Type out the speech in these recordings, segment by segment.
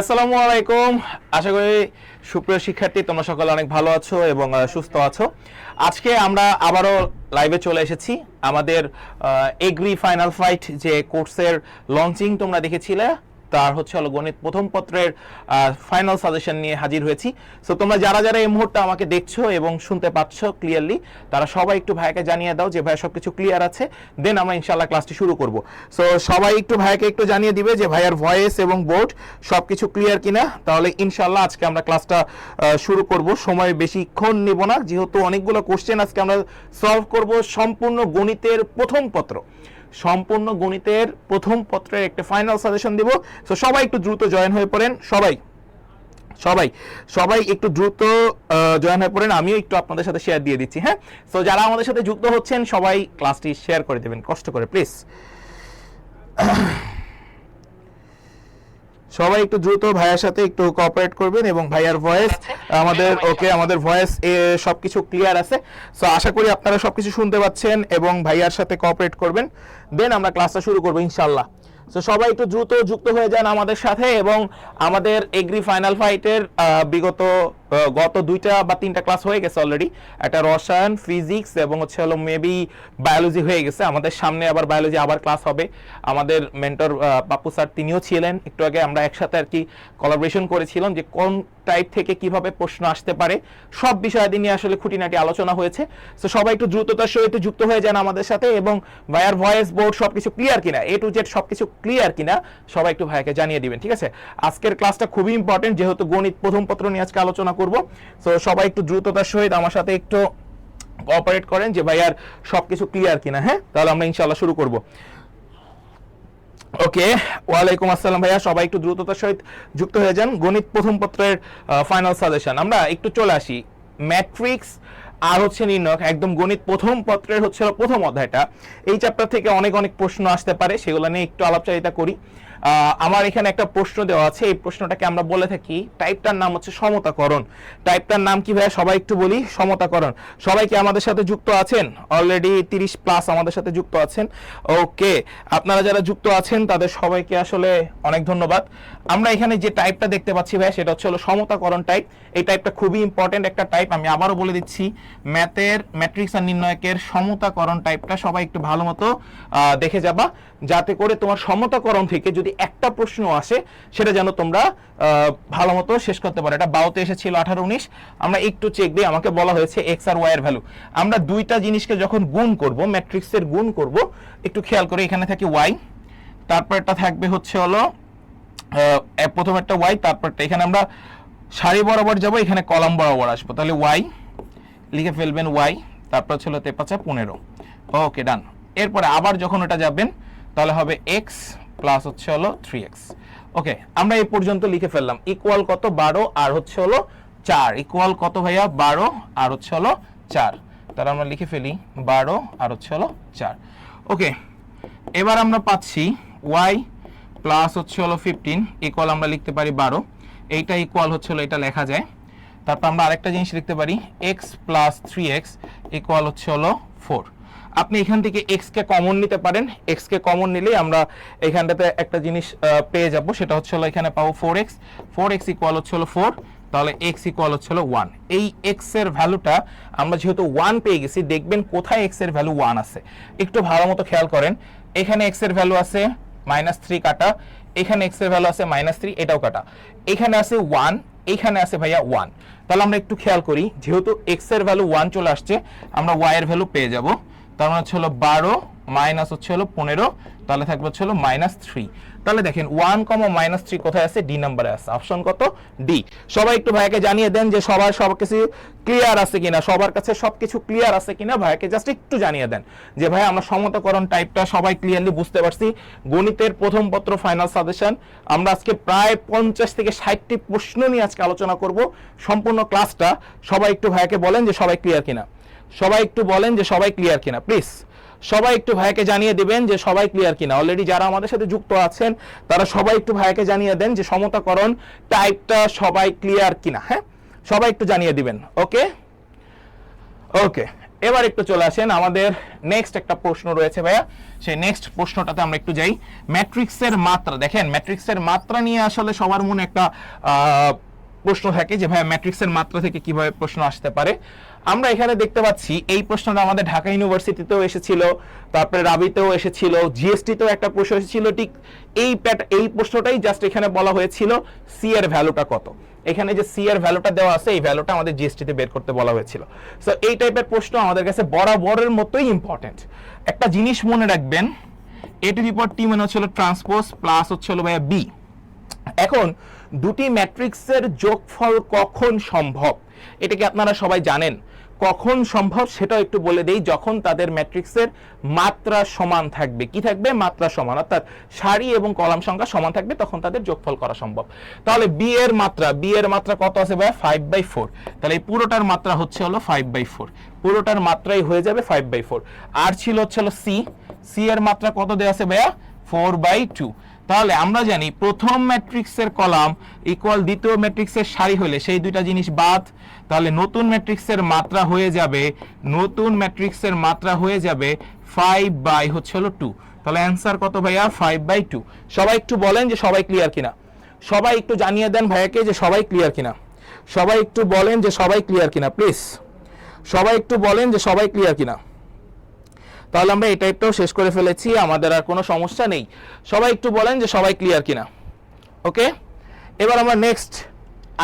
আসসালামু আলাইকুম। আশা করি সুপ্রিয় শিক্ষার্থী তোমরা সকলে অনেক ভালো আছো এবং সুস্থ আছো। আজকে আমরা আবারও লাইভে চলে এসেছি। আমাদের এগ্রি ফাইনাল ফাইট যে কোর্সের লঞ্চিং তোমরা দেখেছিলে, তার হচ্ছে হলো গণিত প্রথম পত্রের ফাইনাল সাজেশন নিয়ে হাজির হয়েছি। সো তোমরা যারা যারা এই মুহূর্তে আমাকে দেখছো এবং শুনতে পাচ্ছ ক্লিয়ারলি, তারা সবাই একটু ভাইকে জানিয়ে দাও যে ভাই সবকিছু ক্লিয়ার আছে, দেন আমরা ইনশাআল্লাহ ক্লাসটি শুরু করব। সো সবাই একটু ভাইকে একটু জানিয়ে দিবে যে ভাইয়ার ভয়েস এবং বোর্ড সবকিছু ক্লিয়ার কিনা, তাহলে ইনশাআল্লাহ আজকে আমরা ক্লাসটা শুরু করব। সময় বেশিক্ষণ নিব না, যেহেতু অনেকগুলো কোশ্চেন আজকে আমরা সলভ করব। সম্পূর্ণ গণিতের প্রথম পত্রের একটা ফাইনাল সাজেশন দিব। সো সবাই একটু দ্রুত জয়েন হয়ে পড়েন। সবাই একটু দ্রুত জয়েন হয়ে পড়েন। আমিও একটু আপনাদের সাথে শেয়ার দিয়ে দিচ্ছি। হ্যাঁ, সো যারা আমাদের সাথে যুক্ত হচ্ছেন সবাই ক্লাসটি শেয়ার করে দেবেন কষ্ট করে প্লিজ। সবাই একটু দ্রুত ভাইয়ার সাথে একটু কোঅপারেট করবেন এবং ভাইয়ার ভয়েস আমাদের ভয়েস সবকিছু ক্লিয়ার আছে। সো আশা করি আপনারা সবকিছু শুনতে পাচ্ছেন এবং ভাইয়ার সাথে কোঅপারেট করবেন, দেন আমরা ক্লাসটা শুরু করব ইনশাআল্লাহ। সো সবাই একটু দ্রুত যুক্ত হয়ে যান আমাদের সাথে এবং আমাদের এগ্রি ফাইনাল ফাইটের গত 2টা বা 3টা ক্লাস হয়ে গেছে অলরেডি। একটা রসায়ন, ফিজিক্স এবং হচ্ছে হলো মেবি বায়োলজি হয়ে গেছে। আমাদের সামনে আবার বায়োলজি আবার ক্লাস হবে। আমাদের মেন্টর পাপ্পু স্যার তিনিও ছিলেন, একটু আগে আমরা একসাথে আর কি কোলাবোরেশন করেছিলাম যে কোন টাইপ থেকে কিভাবে প্রশ্ন আসতে পারে, সব বিষয়াদি নিয়ে আসলে খুঁটিনাটি আলোচনা হয়েছে। সো সবাই একটু দ্রুততার সহিত যুক্ত হয়ে যান আমাদের সাথে এবং ভাইয়ার ভয়েস বোর্ড সবকিছু ক্লিয়ার কিনা, A to Z সবকিছু ক্লিয়ার কিনা সবাই একটু ভাইকে জানিয়ে দিবেন, ঠিক আছে? আজকের ক্লাসটা খুবই ইম্পর্টেন্ট, যেহেতু গণিত প্রথম পত্র নিয়ে আজকে আলোচনা করব। সো সবাই একটু দ্রুততার সহিত আমার সাথে একটু কোঅপারেট করেন যে ভাইয়ার সবকিছু ক্লিয়ার কিনা। হ্যাঁ, তাহলে আমরা ইনশাআল্লাহ শুরু করব। ওকে, ওয়ালাইকুম আসসালাম ভাইয়া, সবাই একটু দ্রুততার সহিত যুক্ত হয়ে যান। গণিত প্রথম পত্রের ফাইনাল সাজেশন আমরা একটু চলে আসি। ম্যাট্রিক্স আর হচ্ছে নির্ণয়, একদম গণিত প্রথম পত্রের হচ্ছে প্রথম অধ্যায়টা, এই চ্যাপ্টার থেকে অনেক প্রশ্ন আসতে পারে, সেগুলো নিয়ে একটু আলাপচারিতা করি। আমার এখানে একটা প্রশ্ন দেওয়া আছে, এই প্রশ্নটাকে আমরা বলে থাকি, টাইপটার নাম হচ্ছে সমতাকরণ। টাইপটার নাম কি ভাইয়া? সবাই একটু বলি, সমতাকরণ। সবাই কি আমাদের সাথে যুক্ত আছেন? অলরেডি 30+ আমাদের সাথে যুক্ত আছেন। ওকে, আপনারা যারা যুক্ত আছেন তাদের সবাইকে আসলে অনেক ধন্যবাদ। আমরা এখানে যে টাইপটা দেখতে পাচ্ছি ভাইয়া, সেটা হচ্ছে হলো সমতাকরণ টাইপ। এই টাইপটা খুবই ইম্পর্টেন্ট একটা টাইপ। আমি আবারও বলে দিচ্ছি, ম্যাট্রিক্স আর নির্ণয়কের সমতাকরণ টাইপটা সবাই একটু ভালো মতো দেখে যাবা, যাতে করে তোমার সমতাকরণ থেকে যদি একটা প্রশ্ন আসে সেটা যেন তোমরা ভালো মতো শেষ করতে পারো। এটা বাউতে এসেছিল 18-19। আমরা একটু চেক দিই, আমাকে বলা হয়েছে এক্স আর ওয়াই এর ভ্যালু। আমরা দুইটা জিনিসকে যখন গুণ করব, ম্যাট্রিক্সের গুণ করব, একটু খেয়াল করে এখানে থাকে ওয়াই, তারপর এটা থাকবে হচ্ছে হলো প্রথম একটা ওয়াই, তারপরটা এখানে আমরা সারি বরাবর যাব, এখানে কলাম বরাবর আসবো, তাহলে ওয়াই লিখে ফেলবেন, ওয়াই, তারপর ছিল 15। ওকে, ডান। এরপরে আবার যখন ওটা যাবেন তাহলে হবে এক্স প্লাস হচ্ছে হলো 3x। ওকে, আমরা এই পর্যন্ত লিখে ফেললাম। ইকুয়াল কত? 12 আর হচ্ছে হলো 4। ইকুয়াল কত ভাইয়া? 12 আর হচ্ছে হলো 4। তাহলে আমরা লিখে ফেলি 12 আর হচ্ছে হলো 4। ওকে, এবার আমরা পাচ্ছি y প্লাস হচ্ছে হলো 15 ইকুয়াল আমরা লিখতে পারি 12। এইটা ইকুয়াল হচ্ছে হলো, এটা লেখা যায়। তারপর আমরা আরেকটা জিনিস লিখতে পারি, x প্লাস 3x ইকুয়াল হচ্ছে হলো 4। আপনি এখান থেকে x কে কমন নিতে পারেন। x কে কমন নিলেই আমরা এখানটাতে একটা জিনিস পেয়ে যাব, সেটা হচ্ছে হলো এখানে পাবো 4x ইকুয়াল হচ্ছে হলো 4। তাহলে x ইকুয়াল হচ্ছে হলো 1। এই x এর ভ্যালুটা আমরা যেহেতু 1 পেয়ে গেছি, দেখবেন কোথায় x এর ভ্যালু 1 আছে, একটু ভালো মতো খেয়াল করেন। এখানে x এর ভ্যালু আছে -3 কাটা, এখানে x এর ভ্যালু আছে -3, এটাও কাটা, এখানে আছে 1, এখানে আছে ভাইয়া 1। তাহলে আমরা একটু খেয়াল করি, যেহেতু x এর ভ্যালু 1 চলে আসছে, আমরা y এর ভ্যালু পেয়ে যাব। তার মানে হচ্ছে হলো 12 মাইনাস হচ্ছে হলো 15, তাহলে থাকবে হচ্ছে হলো -3। তাহলে দেখেন 1, -3 কোথায় আছে? ডি নাম্বারে আছে। অপশন কত? ডি। সবাই একটু ভাইকে জানিয়ে দেন যে সবার সবকিছু ক্লিয়ার আছে কিনা, সবার কাছে সবকিছু ক্লিয়ার আছে কিনা, ভাইকে জাস্ট একটু জানিয়ে দেন যে ভাই আমরা সমতাকরণ টাইপটা সবাই ক্লিয়ারলি বুঝতে পারছি। গণিতের প্রথম পত্র ফাইনাল সাজেশন, আমরা আজকে প্রায় 50 থেকে 60টি প্রশ্ন নিয়ে আজকে আলোচনা করব। সম্পূর্ণ ক্লাসটা সবাই একটু ভাইকে বলেন যে সবাই ক্লিয়ার কিনা, সবাই একটু বলেন যে সবাই ক্লিয়ার কিনা প্লিজ। সবাই একটু ভাইকে জানিয়ে দিবেন যে সবাই ক্লিয়ার কিনা। অলরেডি যারা আমাদের সাথে যুক্ত আছেন তারা সবাই একটু ভাইকে জানিয়ে দেন যে সমতাকরণ টাইপটা সবাই ক্লিয়ার কিনা। হ্যাঁ, সবাই একটু জানিয়ে দিবেন। ওকে, এবার একটু চলে আসেন, আমাদের নেক্সট একটা প্রশ্ন রয়েছে ভাইয়া, সেই নেক্সট প্রশ্নটাতে আমরা একটু যাই। ম্যাট্রিক্সের মাত্রা, দেখেন ম্যাট্রিক্সের মাত্রা নিয়ে আসলে সবার মনে একটা প্রশ্ন থাকে যে ভাইয়া ম্যাট্রিক্সের মাত্রা থেকে কিভাবে প্রশ্ন আসতে পারে। আমরা এখানে দেখতে পাচ্ছি এই প্রশ্নটা আমাদের ঢাকা ইউনিভার্সিটিতেও এসেছিল, তারপরে রাবিতেও এসেছিল, জিএসটিতেও একটা প্রশ্ন এসেছিল, ঠিক এই প্রশ্নটাই জাস্ট এখানে বলা হয়েছিল সি এর ভ্যালুটা কত। এখানে যে সি এর ভ্যালুটা দেওয়া আছে, এই ভ্যালুটা আমাদের জিএসটিতে বের করতে বলা হয়েছিল। সো এই টাইপের প্রশ্ন আমাদের কাছে বরাবরের মতোই ইম্পর্টেন্ট। একটা জিনিস মনে রাখবেন, এ টু দি পাওয়ার টি মানে হচ্ছে ট্রান্সপোজ প্লাস হচ্ছে হলো ভাইয়া বি। এখন দুটি ম্যাট্রিক্সের যোগফল কখন সম্ভব, এটা কি আপনারা সবাই জানেন? কখন সম্ভব সেটাও একটু বলে দেই, যখন তাদের ম্যাট্রিক্সের মাত্রা সমান থাকবে। কি থাকবে? মাত্রা সমান, অর্থাৎ সারি এবং কলাম সংখ্যা সমান থাকবে, তখন তাদের যোগফল করা সম্ভব। তাহলে বি এর মাত্রা কত আছে ভাইয়া? 5/4। তাহলে এই পুরোটার মাত্রা হচ্ছে হলো 5/4, পুরোটার মাত্রাই হয়ে যাবে 5/4। আর ছিল হচ্ছে হলো সি এর মাত্রা কত দেওয়া আছে ভাইয়া? 4/2। তাহলে আমরা জানি প্রথম ম্যাট্রিক্সের কলাম ইকুয়াল দ্বিতীয় ম্যাট্রিক্সের সারি হলে সেই দুইটা জিনিস বাদ, তাহলে নতুন ম্যাট্রিক্সের মাত্রা হয়ে যাবে 5/2। তাহলে অ্যান্সার কত ভাইয়া? 5/2। সবাই একটু বলেন যে সবাই ক্লিয়ার কিনা, সবাই একটু জানিয়ে দেন ভাইয়াকে যে সবাই ক্লিয়ার কিনা, সবাই একটু বলেন যে সবাই ক্লিয়ার কিনা, প্লিজ সবাই একটু বলেন যে সবাই ক্লিয়ার কিনা। তাহলে আমরা এই টাইপটাও শেষ করে ফেলেছি, আমাদের আর কোনো সমস্যা নেই। সবাই একটু বলেন যে সবাই ক্লিয়ার কিনা। ওকে, এবার আমরা নেক্সট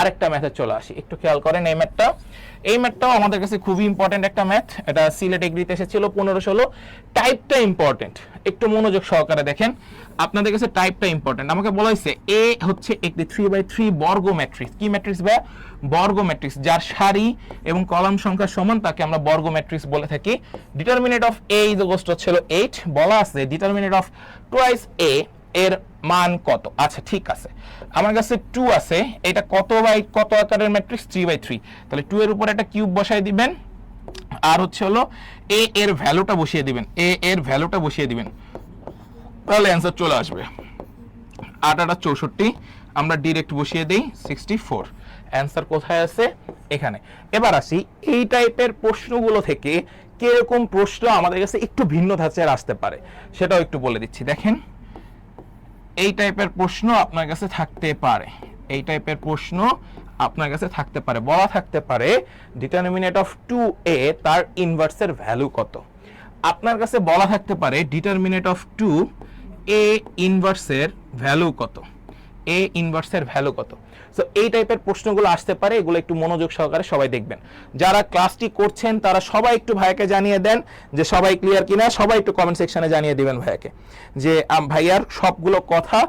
আরেকটা ম্যাথে চলে আসি। একটু খেয়াল করেন এই ম্যাথটাও আমাদের কাছে খুবই ইম্পর্টেন্ট একটা ম্যাথ। এটা সিলেট এগ্রিতে এসেছিল 15-16। টাইপটা ইম্পর্টেন্ট, একটু মনোযোগ সহকারে দেখেন, আপনাদের কাছে টাইপটা ইম্পর্টেন্ট। আমাকে বলা হয়েছে এ হচ্ছে একটি 3/3 বর্গ ম্যাট্রিক্স। কি ম্যাট্রিক্স ভাই? বর্গ ম্যাট্রিক্স, যার সারি এবং কলাম সংখ্যা সমান তাকে আমরা বর্গ ম্যাট্রিক্স বলে থাকি। Determinant of A is equal to হচ্ছে 8। বলা আছে ডিটারমিনেন্ট অফ টুয়াইস এ এর মান কত? আচ্ছা ঠিক আছে, আমার কাছে 2 আছে, এটা কত বাই কত আকারের ম্যাট্রিক্স? 3/3। তাহলে 2 এর উপর একটা কিউব বসাই দিবেন, আর হচ্ছে হলো এ এর ভ্যালুটা বসিয়ে দিবেন, তাহলে অ্যান্সার চলে আসবে 8 64। আমরা ডিরেক্ট বসিয়ে দেই 64। অ্যান্সার কোথায় আছে? এখানে। এবার আসি এই টাইপের প্রশ্নগুলো থেকে কিরকম প্রশ্ন আমাদের কাছে একটু ভিন্ন ধাঁচের আসতে পারে সেটাও একটু বলে দিচ্ছি। দেখেন এই টাইপের প্রশ্ন আপনার কাছে থাকতে পারে, বলা থাকতে পারে ডিটারমিনেন্ট অফ 2a তার ইনভার্সের ভ্যালু কত। আপনার কাছে বলা থাকতে পারে ডিটারমিনেন্ট অফ 2a ইনভার্সের ভ্যালু কত। সো এই টাইপের প্রশ্নগুলো আসতে পারে, এগুলো একটু মনোযোগ সহকারে সবাই দেখবেন। যারা ক্লাসটি করছেন তারা সবাই একটু ভাইয়াকে জানিয়ে দেন যে সবাই ক্লিয়ার কিনা। সবাই একটু কমেন্ট সেকশনে জানিয়ে দিবেন ভাইয়াকে যে ভাইয়ার সবগুলো কথা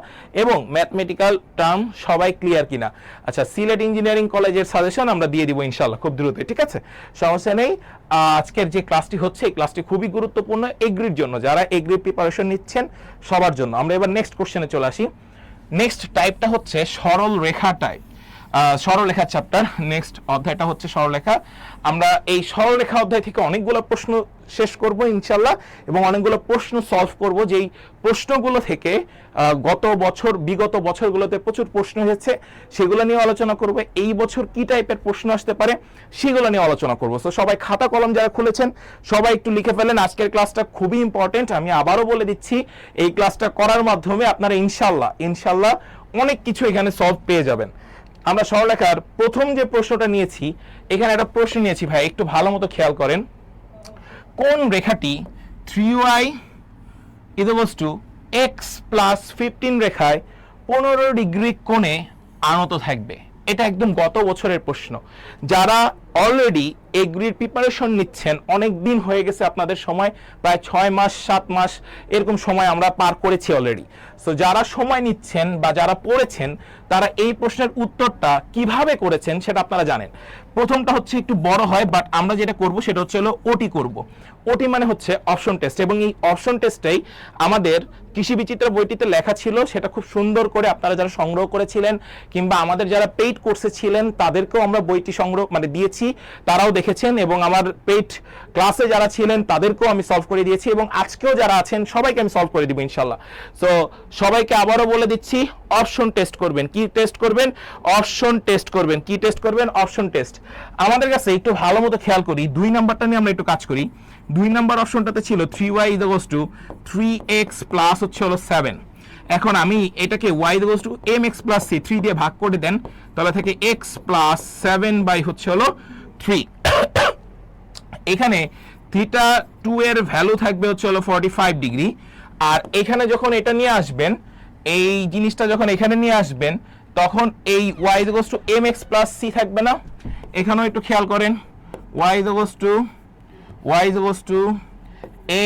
এবং ম্যাথমেটিক্যাল টার্ম সবাই ক্লিয়ার কিনা। আচ্ছা, সিলেট ইঞ্জিনিয়ারিং কলেজের সাজেশন আমরা দিয়ে দিব ইনশাআল্লাহ খুব দ্রুতই, ঠিক আছে, সমস্যা নেই। আজকের যে ক্লাসটি হচ্ছে এই ক্লাসটি খুবই গুরুত্বপূর্ণ এগ্রির জন্য, যারা এগ্রি প্রিপারেশন নিচ্ছেন সবার জন্য। আমরা এবার নেক্সট কোশ্চেনে চলে আসি। নেক্সট টাইপটা হচ্ছে সরলরেখা টাইপ, সরলরেখার চ্যাপ্টার। নেক্সট অধ্যায়টা হচ্ছে সরলরেখা। আমরা এই সরলরেখা অধ্যায় থেকে অনেকগুলো প্রশ্ন শেষ করব ইনশাআল্লাহ, এবং অনেকগুলো প্রশ্ন সলভ করব, যেই প্রশ্নগুলো থেকে বিগত বছরগুলোতে প্রচুর প্রশ্ন হয়েছে, সেগুলো নিয়ে আলোচনা করব। এই বছর কি টাইপের প্রশ্ন আসতে পারে সেগুলো নিয়ে আলোচনা করব। তো সবাই খাতা কলম যারা খুলেছেন সবাই একটু লিখে ফেলেন। আজকের ক্লাসটা খুবই ইম্পর্টেন্ট, আমি আবারও বলে দিচ্ছি, এই ক্লাসটা করার মাধ্যমে আপনারা ইনশাআল্লাহ অনেক কিছু এখানে সলভ পেয়ে যাবেন। আমরা সরলরেখার প্রথম যে প্রশ্নটা নিয়েছি, এখানে একটা প্রশ্ন নিয়েছি ভাই, একটু ভালো মতো খেয়াল করেন। কোন রেখাটি 3y = x + 15 রেখায় 15 ডিগ্রি কোণে আনত থাকবে? এটা একদম গত বছরের প্রশ্ন। যারা অলরেডি এগ্রির প্রিপারেশন নিচ্ছেন, অনেক দিন হয়ে গেছে আপনাদের সময়, প্রায় 6 মাস 7 মাস এরকম সময় আমরা পার করেছি অলরেডি। সো যারা সময় নিচ্ছেন বা যারা পড়েছেন তারা এই প্রশ্নের উত্তরটা কিভাবে করেছেন সেটা আপনারা জানেন। প্রথমটা হচ্ছে একটু বড় হয়, বাট আমরা যেটা করব সেটা হচ্ছে ওটি করব। ওটি মানে হচ্ছে অপশন টেস্ট, এবং এই অপশন টেস্টটাই আমাদের কৃষি বিচিত্র বইটিতে লেখা ছিল, সেটা খুব সুন্দর করে আপনারা যারা সংগ্রহ করেছিলেন কিংবা আমাদের যারা পেইড কোর্সে ছিলেন তাদেরকেও আমরা বইটি দিয়েছি, তারাও দেখেছেন, এবং আমার পেইড ক্লাসে যারা ছিলেন তাদেরকেও আমি সলভ করে দিয়েছি, এবং আজকেও যারা আছেন সবাইকে আমি সলভ করে দিব ইনশাল্লাহ। সো সবাইকে আবারও বলে দিচ্ছি, অপশন টেস্ট করবেন। কি টেস্ট করবেন? অপশন টেস্ট করবেন। কি টেস্ট করবেন? Option test. আমাদের কাছে একটু ভালো মতো খেয়াল করি, 2 নাম্বারটা নিয়ে আমরা একটু কাজ করি। 2 নাম্বার অপশনটাতে ছিল 3y = 3x প্লাস হচ্ছে হলো 7। এখন আমি এটাকে y = mx প্লাস c 3 দিয়ে ভাগ করে দেন, তাহলে থেকে x প্লাস 7 বাই হচ্ছে হলো 3। এখানে থিটা 2 এর ভ্যালু থাকবে হচ্ছে হলো 45 ডিগ্রি। আর এখানে যখন এটা নিয়ে আসবেন, এই জিনিসটা যখন এখানে নিয়ে আসবেন, তখন এই y = mx প্লাস c থাকবে না? এখানেও একটু খেয়াল করেন, y =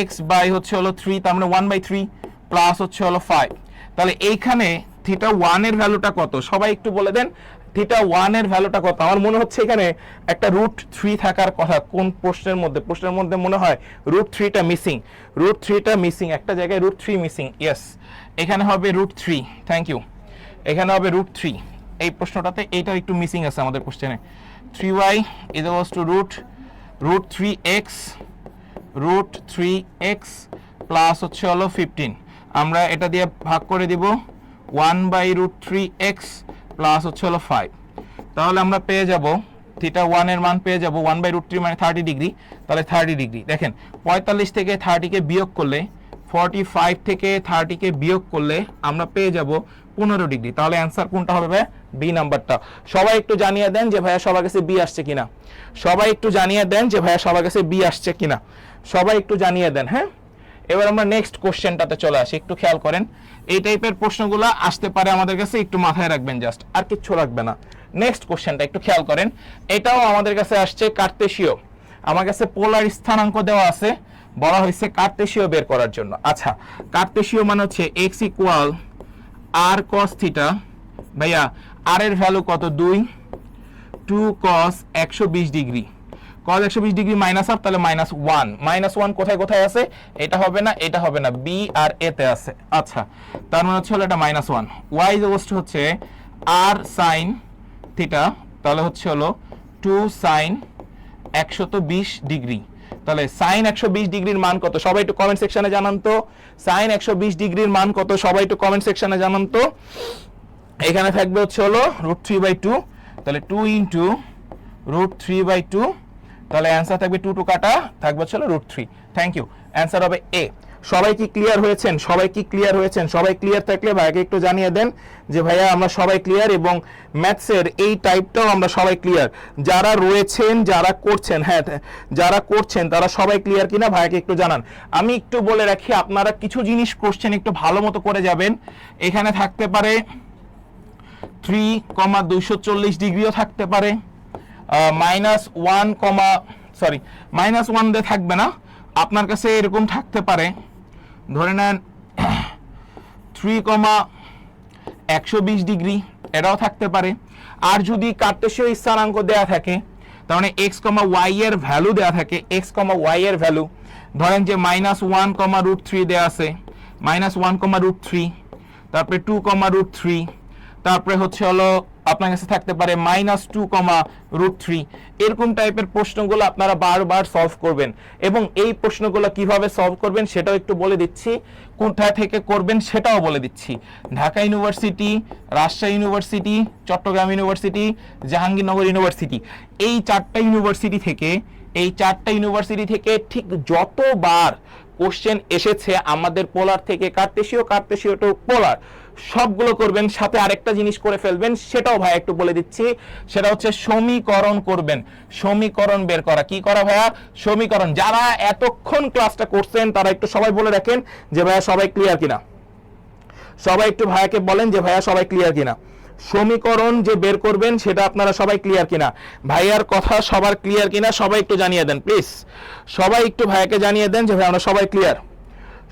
x বাই হচ্ছে হলো 3, তার মানে 1/3 প্লাস হচ্ছে হলো 5। তাহলে এইখানে থিটা 1 এর ভ্যালুটা কত? সবাই একটু বলে দেন, থিটা 1 এর ভ্যালুটা কত? আমার মনে হচ্ছে এখানে একটা √3 থাকার কথা। কোন প্রশ্নের মধ্যে? প্রশ্নের মধ্যে মনে হয় √3টা মিসিং। √3টা মিসিং, একটা জায়গায় √3 মিসিং। ইয়েস, এখানে হবে √3। Thank you. এখানে হবে √3। এই প্রশ্নটাতে এইটা একটু মিসিং আছে আমাদের কোশ্চেনে। 3y = √3x প্লাস হচ্ছে হলো 15। আমরা এটা দিয়ে ভাগ করে দিব 1/√3x প্লাস হচ্ছে হলো 5। তাহলে আমরা পেয়ে যাব থিটা 1 এর মান পেয়ে যাব 1/√3 মানে 30 ডিগ্রি। তাহলে 30 ডিগ্রি দেখেন, 45 থেকে 30 কে বিয়োগ করলে, 45 থেকে 30 কে বিয়োগ করলে আমরা পেয়ে যাব 15 ডিগ্রি। তাহলে অ্যান্সার কোনটা হবে ভাই? বি নাম্বারটা। সবাই একটু জানিয়ে দেন যে ভাইয়া সবার কাছে বি আসছে কিনা। সবাই একটু জানিয়ে দেন যে ভাইয়া সবার কাছে বি আসছে কিনা। সবাই একটু জানিয়ে দেন। হ্যাঁ, এবার আমরা নেক্সট কোশ্চেনটাতে চলে আসি। একটু খেয়াল করেন, এই টাইপের প্রশ্নগুলো আসতে পারে আমাদের কাছে, একটু মাথায় রাখবেন, জাস্ট আর কিচ্ছু রাখবে না। নেক্সট কোশ্চেনটা একটু খেয়াল করেন, এটাও আমাদের কাছে আসছে কার্তেশীয়। আমার কাছে পোলার স্থানাঙ্ক দেওয়া আছে, বলা হয়েছে কার্তেশীয় বের করার জন্য। আচ্ছা, কার্তেশীয় মানে হচ্ছে x = r cos থিটা। ভাইয়া r এর ভ্যালু কত? 2 cos 120 degree. cos 120 degree minus half, তাহলে -1। -1 কোথায় কোথায় আছে? এটা হবে না, এটা হবে না, বি আর এ তে আছে। আচ্ছা, তার মানে হচ্ছে হলো এটা -1। y হচ্ছে r sin থিটা, তাহলে হচ্ছে হলো 2 sin 120 ডিগ্রি। তাহলে sin 120 ডিগ্রির মান কত? সবাই একটু কমেন্ট সেকশনে জানান তো। sin 120 ডিগ্রির মান কত? সবাই একটু কমেন্ট সেকশনে জানান তো। এখানে থাকবে হচ্ছে হলো √3/2, তাহলে 2 × √3/2, তাহলে অ্যান্সার থাকবে 2 টু কাটা, থাকবে হচ্ছে হলো √3। Thank you. অ্যান্সার হবে এ। সবাই কি ক্লিয়ার হয়েছেন? সবাই কি ক্লিয়ার হয়েছেন? সবাই ক্লিয়ার থাকলে ভাইয়াকে একটু জানিয়ে দেন যে ভাইয়া আমরা সবাই ক্লিয়ার, এবং ম্যাথসের এই টাইপটাও আমরা সবাই ক্লিয়ার। যারা রয়েছেন, যারা করছেন, হ্যাঁ যারা করছেন তারা সবাই ক্লিয়ার কিনা ভাইয়াকে একটু জানান। আমি একটু বলে রাখি, আপনারা কিছু জিনিস কোশ্চেন একটু ভালো মতো করে যাবেন। এখানে থাকতে পারে 3,240 ডিগ্রিও থাকতে পারে, -1 দিয়ে থাকবে না, আপনার কাছে এরকম থাকতে পারে, ধরে নেন 3,120 ডিগ্রি, এটাও থাকতে পারে। আর যদি কার্তেশীয় স্থানাঙ্ক দেয়া থাকে, তার মানে x, y এর ভ্যালু দেয়া থাকে, x, y এর ভ্যালু ধরেন যে -1,√3 দেয়া আছে, -1,√3, তারপরে 2,√3, তারপরে হচ্ছে হলো আপনার কাছে থাকতে পারে -2,√3। এরকম টাইপের প্রশ্নগুলো আপনারা বারবার সলভ করবেন, এবং এই প্রশ্নগুলো কিভাবে সলভ করবেন সেটাও একটু বলে দিচ্ছি, কোথা থেকে করবেন সেটাও বলে দিচ্ছি। Dhaka university, Rajshahi university, Chittagong university, Jahangirnagar university, এই 4টা ইউনিভার্সিটি থেকে ঠিক যতবার কোশ্চেন এসেছে আমাদের পোলার থেকে কার্তেশীয় টু পোলার, সবগুলো করবেন। সাথে আরেকটা জিনিস করে ফেলবেন, সেটাও ভাই একটু বলে দিচ্ছি, সেটা হচ্ছে সমীকরণ করবেন। সমীকরণ বের করা। কি করা ভাইয়া? সমীকরণ। যারা এতক্ষণ ক্লাসটা করছেন তারা একটু সবাই বলে রাখেন যে ভাইয়া সবাই ক্লিয়ার কিনা। সবাই একটু ভাইয়াকে বলেন যে ভাইয়া সবাই ক্লিয়ার কিনা। সমীকরণ যে বের করবেন সেটা আপনারা সবাই ক্লিয়ার কিনা। ভাইয়ার কথা সবার ক্লিয়ার কিনা সবাই একটু জানিয়ে দেন প্লিজ। সবাই একটু ভাইয়াকে জানিয়ে দেন যে ভাই আমরা সবাই ক্লিয়ার।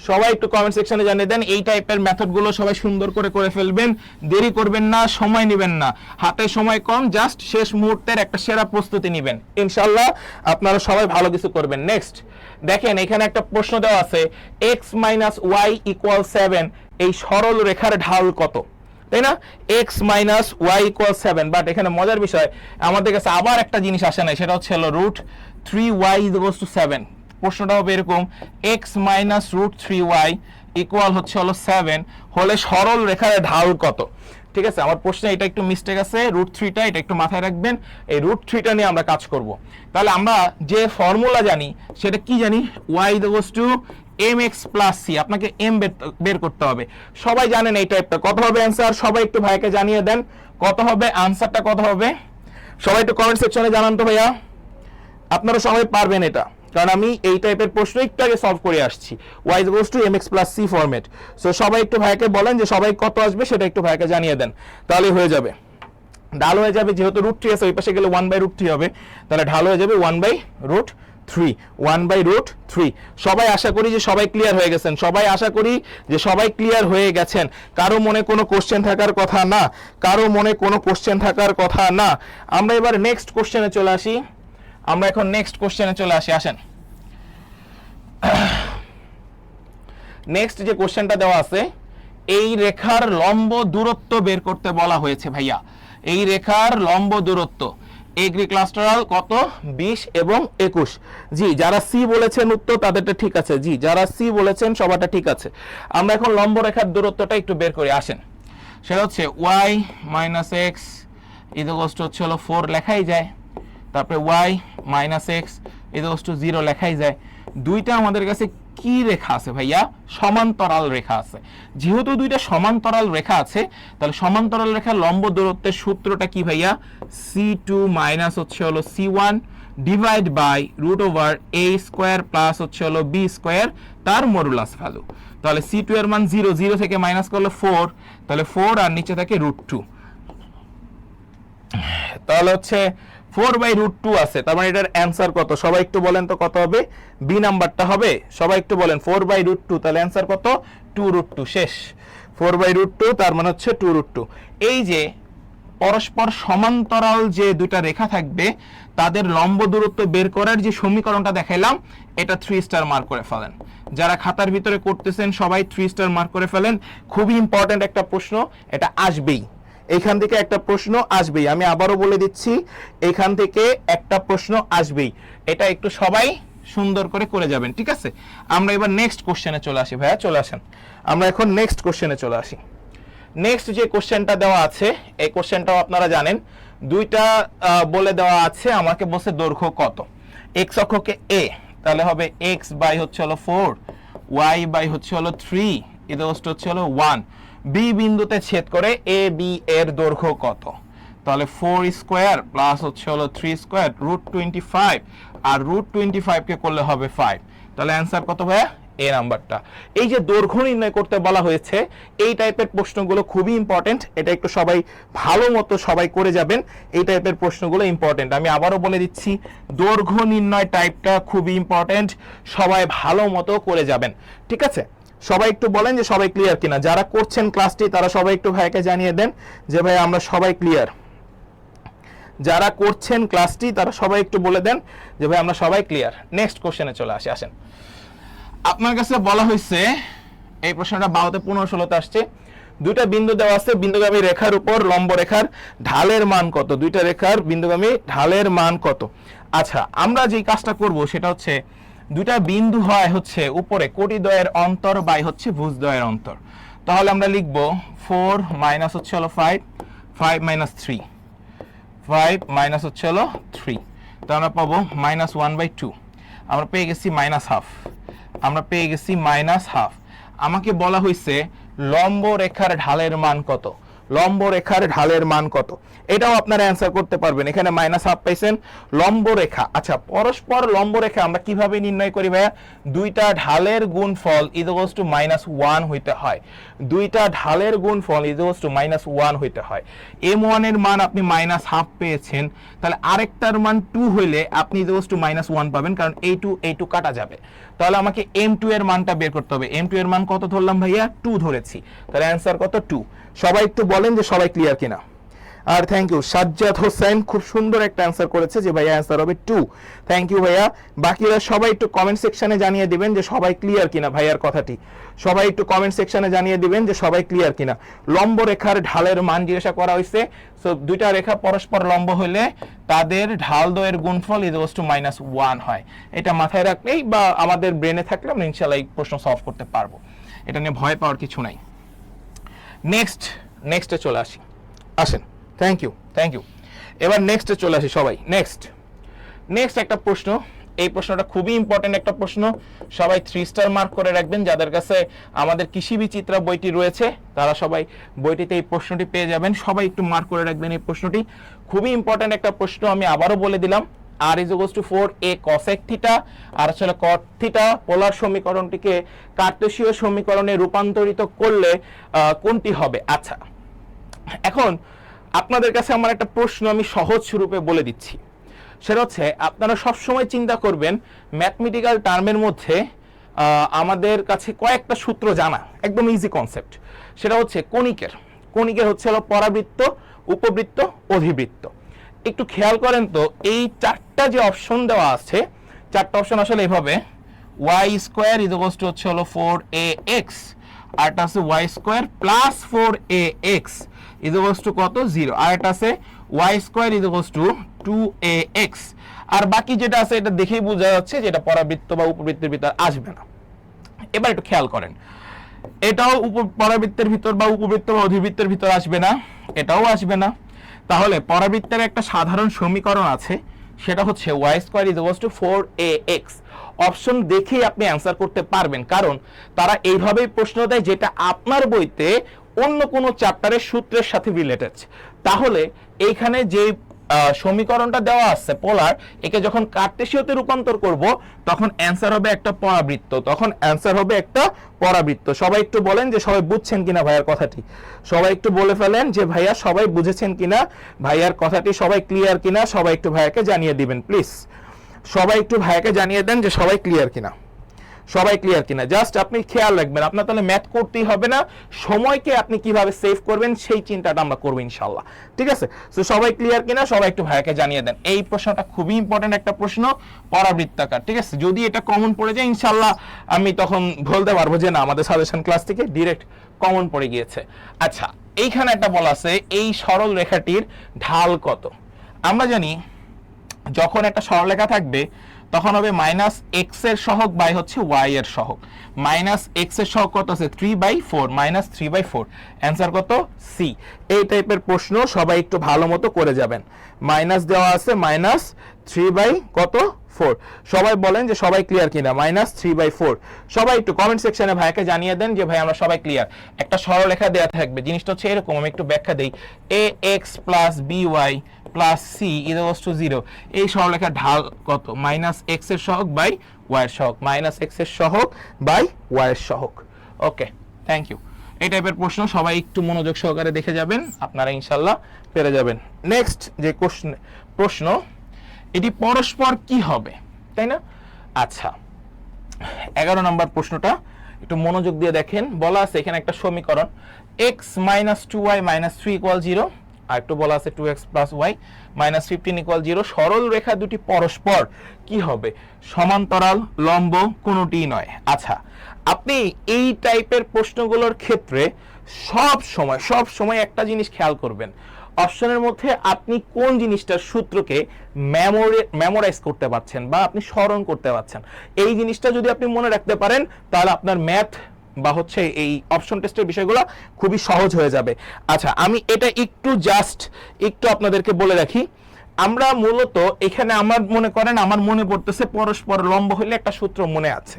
সবাই একটু কমেন্ট সেকশনে জানিয়ে দেন। এই টাইপের মেথডগুলো সবাই সুন্দর করে ফেলবেন, দেরি করবেন না, সময় নেবেন না, হাতে সময় কম, জাস্ট শেষ মুহূর্তের একটা সেরা প্রস্তুতি নেবেন, ইনশাআল্লাহ আপনারা সবাই ভালো কিছু করবেন। নেক্সট দেখেন, এখানে একটা প্রশ্ন দেওয়া আছে, x - y = 7, এই সরল রেখার ঢাল কত? তাই না? X minus y equal 7, but এখানে মজার বিষয় আমাদের কাছে আবার একটা জিনিস আসে না, সেটা হচ্ছে হলো √3y ইকুয়ালস টু 7। প্রশ্নটা হবে এরকম, এক্স মাইনাস √3y ইকুয়াল হচ্ছে হলো 7 হলে সরল রেখার ঢাল কত? ঠিক আছে, আমার প্রশ্নে এটা একটু মিস্টেক আছে, √3টা এটা একটু মাথায় রাখবেন, এই √3টা নিয়ে আমরা কাজ করব। তাহলে আমরা যে ফর্মুলা জানি সেটা কি জানি, y equals two mx plus c, আপনাকে m বের করতে হবে। সবাই জানেন এই টাইপটা। কত হবে অ্যান্সার? সবাই একটু ভাইকে জানিয়ে দেন কত হবে আনসারটা, কত হবে সবাই একটু কমেন্ট সেকশনে জানান তো ভাইয়া। আপনারা সবাই পারবেন এটা, কারণ আমি এই টাইপের প্রশ্ন একটু আগে সলভ করে আসছি, y equals two mx plus c format. So সবাই একটু ভাইকে বলেন যে সবাই কত আসবে সেটা একটু ভাইকে জানিয়ে দেন, তাহলে হয়ে যাবে। ঢাল হয়ে যাবে, যেহেতু √3 আছে ওই পাশে গেলে 1/√3 হবে, তাহলে ঢাল হয়ে যাবে 1/√3, 1/√3। সবাই আশা করি যে সবাই ক্লিয়ার হয়ে গেছেন, সবাই আশা করি যে সবাই ক্লিয়ার হয়ে গেছেন। কারো মনে কোনো কোশ্চেন থাকার কথা না, কারো মনে কোনো কোশ্চেন থাকার কথা না। আমরা এবার নেক্সট কোশ্চেনে চলে আসি, আমরা এখন নেক্সট কোশ্চেনে চলে আসি, আসেন। নেক্সট যে কোশ্চেনটা দেওয়া আছে, এই রেখার লম্ব দূরত্ব বের করতে বলা হয়েছে ভাইয়া। এই রেখার লম্ব দূরত্ব এগ্রিক্লাস্টারাল কত? 20 এবং 21। জি, যারা সি বলেছেন উত্তর তাদেরটা ঠিক আছে, জি যারা সি বলেছেন সবারটা ঠিক আছে। আমরা এখন লম্ব রেখার দূরত্বটা একটু বের করি, আসেন। সেটা হচ্ছে y minus x equals to হচ্ছে হলো 4 লেখাই যায়, তারপরে y minus x equals to 0 লেখাই যায়। দুইটা আমাদের কাছে কি রেখা আছে ভাইয়া? সমান্তরাল রেখা আছে। যেহেতু দুইটা সমান্তরাল রেখা আছে, তাহলে সমান্তরাল রেখার লম্ব দূরত্বের সূত্রটা কি ভাইয়া? c2 মাইনাস হচ্ছে হলো c1 divide by √a square plus হচ্ছে হলো b স্কয়ার তার মডুলাস ভ্যালু। তাহলে c2 এর মান 0, 0 থেকে মাইনাস করলে 4, তাহলে 4 আর নিচে থাকে √2, তাহলে হচ্ছে 4/√2 আছে। তার মানে এটার অ্যান্সার কত? সবাই একটু বলেন তো কত হবে? বি নাম্বারটা হবে, সবাই একটু বলেন। 4/√2, তাহলে অ্যান্সার কত? 2√2। শেষ, 4/√2 তার মানে হচ্ছে 2√2। এই যে পরস্পর সমান্তরাল যে দুইটা রেখা থাকবে তাদের লম্ব দূরত্ব বের করার যে সমীকরণটা দেখাইলাম, এটা 3 স্টার মার্ক করে ফেলেন। যারা খাতার ভিতরে করতেছেন সবাই 3 স্টার মার্ক করে ফেলেন। খুবই ইম্পর্টেন্ট একটা প্রশ্ন, এটা আসবেই, এইখান থেকে একটা প্রশ্ন আসবেই। আমি আবারও বলে দিচ্ছি, এইখান থেকে একটা প্রশ্ন আসবেই, এটা একটু সবাই সুন্দর করে করে যাবেন, ঠিক আছে? আমরা এবার নেক্সট কোশ্চেনে চলে আসি ভাইয়া, চলে আসেন। আমরা এখন নেক্সট কোশ্চেনে চলে আসি। নেক্সট যে কোশ্চেনটা দেওয়া আছে, এই কোশ্চেনটাও আপনারা জানেন, দুইটা বলে দেওয়া আছে, আমাকে বলছে দৈর্ঘ্য কত। এক্স অক্ষকে a, তাহলে হবে x বাই হচ্ছে হলো 4, y বাই হচ্ছে হলো 3 ইকুয়ালস টু হচ্ছে হলো 1। বি বিন্দুতে ছেদ করে এ বি এর দৈর্ঘ্য কত? তাহলে 4 স্কয়ার প্লাস হচ্ছে হলো 3 স্কয়ার √25, আর √25 কে করলে হবে 5। তাহলে অ্যান্সার কত ভাইয়া? এ নাম্বারটা। এই যে দৈর্ঘ্য নির্ণয় করতে বলা হয়েছে, এই টাইপের প্রশ্নগুলো খুবই ইম্পর্টেন্ট, এটা একটু সবাই ভালো মতো সবাই করে যাবেন। এই টাইপের প্রশ্নগুলো ইম্পর্টেন্ট, আমি আবারও বলে দিচ্ছি, দৈর্ঘ্য নির্ণয় টাইপটা খুবই ইম্পর্টেন্ট, সবাই ভালো মতো করে যাবেন, ঠিক আছে? সবাই একটু বলেন যে সবাই ক্লিয়ার কিনা। যারা করছেন ক্লাসটি তারা সবাই একটু ভাইকে জানিয়ে দেন যে ভাই আমরা সবাই ক্লিয়ার। যারা করছেন ক্লাসটি তারা সবাই একটু বলে দেন যে ভাই আমরা সবাই ক্লিয়ার। নেক্সট কোশ্চেনে চলে আসি, আসেন। আপনার কাছে বলা হয়েছে, এই প্রশ্নটা 12তে 15 16তে আসছে, দুইটা বিন্দু দেওয়া আছে, বিন্দুগামী রেখার উপর লম্ব রেখার ঢালের মান কত? দুইটা রেখার বিন্দুগামী ঢালের মান কত? আচ্ছা, আমরা যে কাজটা করব সেটা হচ্ছে, দুইটা বিন্দু হয় হচ্ছে উপরে কোটিদ্বয়ের অন্তর বাই হচ্ছে ভুজদ্বয়ের অন্তর। তাহলে আমরা লিখব 4 মাইনাস হচ্ছে হলো 5, 5 মাইনাস 3, 5 মাইনাস হচ্ছে হলো 3, তো আমরা পাবো -1/2। আমরা পেয়ে গেছি -1/2, আমরা পেয়ে গেছি -1/2। আমাকে বলা হয়েছে লম্ব রেখার ঢালের মান কত? লম্ব রেখার ঢালের মান কত? এটাও আপনারা অ্যান্সার করতে পারবেন। এখানে -1/2 পাইছেন। লম্ব রেখা, আচ্ছা পরস্পর লম্ব রেখা আমরা কিভাবে নির্ণয় করি ভাইয়া? দুইটা ঢালের গুণফল ইকুয়ালস টু -1 হইতে হয়। দুইটা ঢালের গুণফল ইকুয়ালস টু -1 হইতে হয়। m1 এর মান আপনি -1/2 পেয়েছেন, তাহলে আরেকটার মান 2 হইলে আপনি ইকুয়ালস টু -1 পাবেন, কারণ এই 2 কাটা যাবে। তাহলে আমাকে m2 এর মানটা বের করতে হবে। m2 এর মান কত ধরলাম ভাইয়া? 2 ধরেছি, তাহলে অ্যান্সার কত? 2। সবাই একটু বলেন যে সবাই ক্লিয়ার কিনা। আর থ্যাংক ইউ সাজ্জাদ হোসেন, খুব সুন্দর একটা অ্যান্সার করেছে যে ভাইয়া অ্যান্সার হবে 2। থ্যাংক ইউ ভাইয়া। বাকিরা সবাই একটু কমেন্ট সেকশনে জানিয়ে দিবেন যে সবাই ক্লিয়ার কিনা ভাইয়ার কথাটি। সবাই একটু কমেন্ট সেকশনে জানিয়ে দিবেন যে সবাই ক্লিয়ার কিনা। লম্ব রেখার ঢালের মান জিজ্ঞাসা করা হয়েছে। সো দুইটা রেখা পরস্পর লম্ব হলে তাদের ঢাল দ্বয়ের গুণফল -1 হয়। এটা মাথায় রাখলেই বা আমাদের ব্রেনে থাকলে আমরা ইনশাআল্লাহ এই প্রশ্ন সলভ করতে পারবো। এটা নিয়ে ভয় পাওয়ার কিছু নাই। নেক্সটে চলে আসি, আসেন। Thank you. এবার নেক্সটে চলে আসি সবাই। নেক্সট একটা প্রশ্ন, এই প্রশ্নটা খুবই ইম্পর্টেন্ট একটা প্রশ্ন, সবাই 3 স্টার মার্ক করে রাখবেন। যাদের কাছে আমাদের কৃষি বিচিত্রা বইটি রয়েছে তারা সবাই বইটিতে এই প্রশ্নটি পেয়ে যাবেন। সবাই একটু মার্ক করে রাখবেন এই প্রশ্নটি, খুবই ইম্পর্টেন্ট একটা প্রশ্ন। আমি আবারও বলে দিলাম, r = 4a cosec থিটা আর আসলে cot থিটা পোলার সমীকরণটিকে কার্তেশীয় সমীকরণে রূপান্তরিত করলে কোনটি হবে? আচ্ছা, এখন আপনাদের কাছে আমার একটা প্রশ্ন আমি সহজ রূপে বলে দিচ্ছি। সেটা হচ্ছে, আপনারা সবসময় চিন্তা করবেন ম্যাথমেটিক্যাল টার্মের মধ্যে আমাদের কাছে কয়েকটা সূত্র জানা, একদম ইজি কনসেপ্ট। সেটা হচ্ছে কণিকের হচ্ছে হলো পরাবৃত্ত, উপবৃত্ত, অধিবৃত্ত। একটু খেয়াল করেন তো, এই চারটা যে অপশন দেওয়া আছে, চারটা অপশন আসলে এভাবে, y² হচ্ছে হলো 4ax, আরটা আছে y² + 4ax কত 0, আর এটা আছে y² 2ax। আর বাকি যেটা আছে এটা দেখেই বোঝা যাচ্ছে যে এটা পরাবৃত্ত বা উপবৃত্তের ভিতর আসবে না। এবার একটু খেয়াল করেন, এটাও পরাবৃত্তের ভিতর বা উপবৃত্ত বা অধিবৃত্তের ভিতর আসবে না, এটাও আসবে না। তাহলে পরাবৃত্তের একটা সাধারণ সমীকরণ আছে, সেটা হচ্ছে y² 4ax। অপশন দেখেই আপনি অ্যান্সার করতে পারবেন, কারণ তারা এইভাবেই প্রশ্ন দেয় যেটা আপনার বইতে অন্য কোনো চ্যাপ্টারের সূত্রের সাথে রিলেটেড। তাহলে এইখানে যে সমীকরণটা দেওয়া আছে পোলার, একে যখন কার্তেশীয়তে রূপান্তর করব তখন অ্যান্সার হবে একটা পরাবৃত্ত। সবাই একটু বলেন যে সবাই বুঝছেন কিনা ভাইয়ার কথাটি। সবাই একটু বলে ফেলেন যে ভাইয়া সবাই বুঝেছেন কিনা ভাইয়ার কথাটি, সবাই ক্লিয়ার কিনা। সবাই একটু ভাইয়াকে জানিয়ে দিবেন প্লিজ। সবাই একটু ভাইয়াকে জানিয়ে দেন যে সবাই ক্লিয়ার কিনা। জাস্ট আপনি খেয়াল রাখবেন, আপনার তাহলে ম্যাথ করতেই হবে না, সময়কে আপনি কিভাবে সেভ করবেন সেই চিন্তাটা আমরা করবো ইনশাল্লাহ। ঠিক আছে, তো সবাই ক্লিয়ার কিনা, সবাই একটু ভাইয়াকে জানিয়ে দেন। এই প্রশ্নটা খুবই ইম্পর্টেন্ট একটা প্রশ্ন, পরাবৃত্তাকার। ঠিক আছে, যদি এটা কমন পড়ে যায় ইনশাল্লাহ আমি তখন বলতে পারবো যে না, আমাদের সাজেশন ক্লাস থেকে ডিরেক্ট কমন পড়ে গিয়েছে। আচ্ছা, এইখানে একটা বলা আছে, এই সরল রেখাটির ঢাল কত? আমরা জানি যখন একটা সরলরেখা থাকবে তখন হবে -x এর সহগ বাই হচ্ছে y এর সহগ। -x এর সহগ কত আছে? 3/4, -3/4। অ্যান্সার কত? সি। এই টাইপের প্রশ্ন সবাই একটু ভালো মতো করে যাবেন। মাইনাস দেওয়া আছে -3/4। সবাই বলেন যে সবাই ক্লিয়ার কিনা, -3/4। সবাই একটু কমেন্ট সেকশনে ভাইকে জানিয়ে দেন যে ভাই আমরা সবাই ক্লিয়ার। একটা সরলরেখা দেওয়া থাকবে, জিনিসটা হচ্ছে এরকম, আমি একটু ব্যাখ্যা দেই। ax + by + c = 0। এই সরলরেখার ঢাল কত? -x এর সহগ বাই y এর সহগ, -x এর সহগ বাই y এর সহগ। ওকে, থ্যাংক ইউ। এই টাইপের প্রশ্ন সবাই একটু মনোযোগ সহকারে দেখে যাবেন, আপনারা ইনশাল্লাহ পেরে যাবেন। নেক্সট যে প্রশ্ন, এটি পরস্পর কি হবে, তাই না? আচ্ছা, 11 নম্বর প্রশ্নটা একটু মনোযোগ দিয়ে দেখেন। বলা আছে এখানে একটা সমীকরণ, x - 2y - 3 = 0, আর একটু বলা আছে 2x + y - 15 = 0। সরল রেখা দুটি পরস্পর কি হবে? সমান্তরাল, লম্ব, কোনোটিই নয়। আচ্ছা, আপনি এই টাইপের প্রশ্নগুলোর ক্ষেত্রে সব সময় একটা জিনিস খেয়াল করবেন, অপশনের মধ্যে আপনি কোন জিনিসটার সূত্রকে মেমোরাইজ করতে পারছেন বা আপনি স্মরণ করতে পারছেন। এই জিনিসটা যদি আপনি মনে রাখতে পারেন তাহলে আপনার ম্যাথ বা হচ্ছে এই অপশন টেস্টের বিষয়গুলো খুবই সহজ হয়ে যাবে। আচ্ছা, আমি এটা একটু আপনাদেরকে বলে রাখি। আমরা মূলত এখানে আমার মনে পড়তেছে পরস্পর লম্ব হলে একটা সূত্র মনে আছে,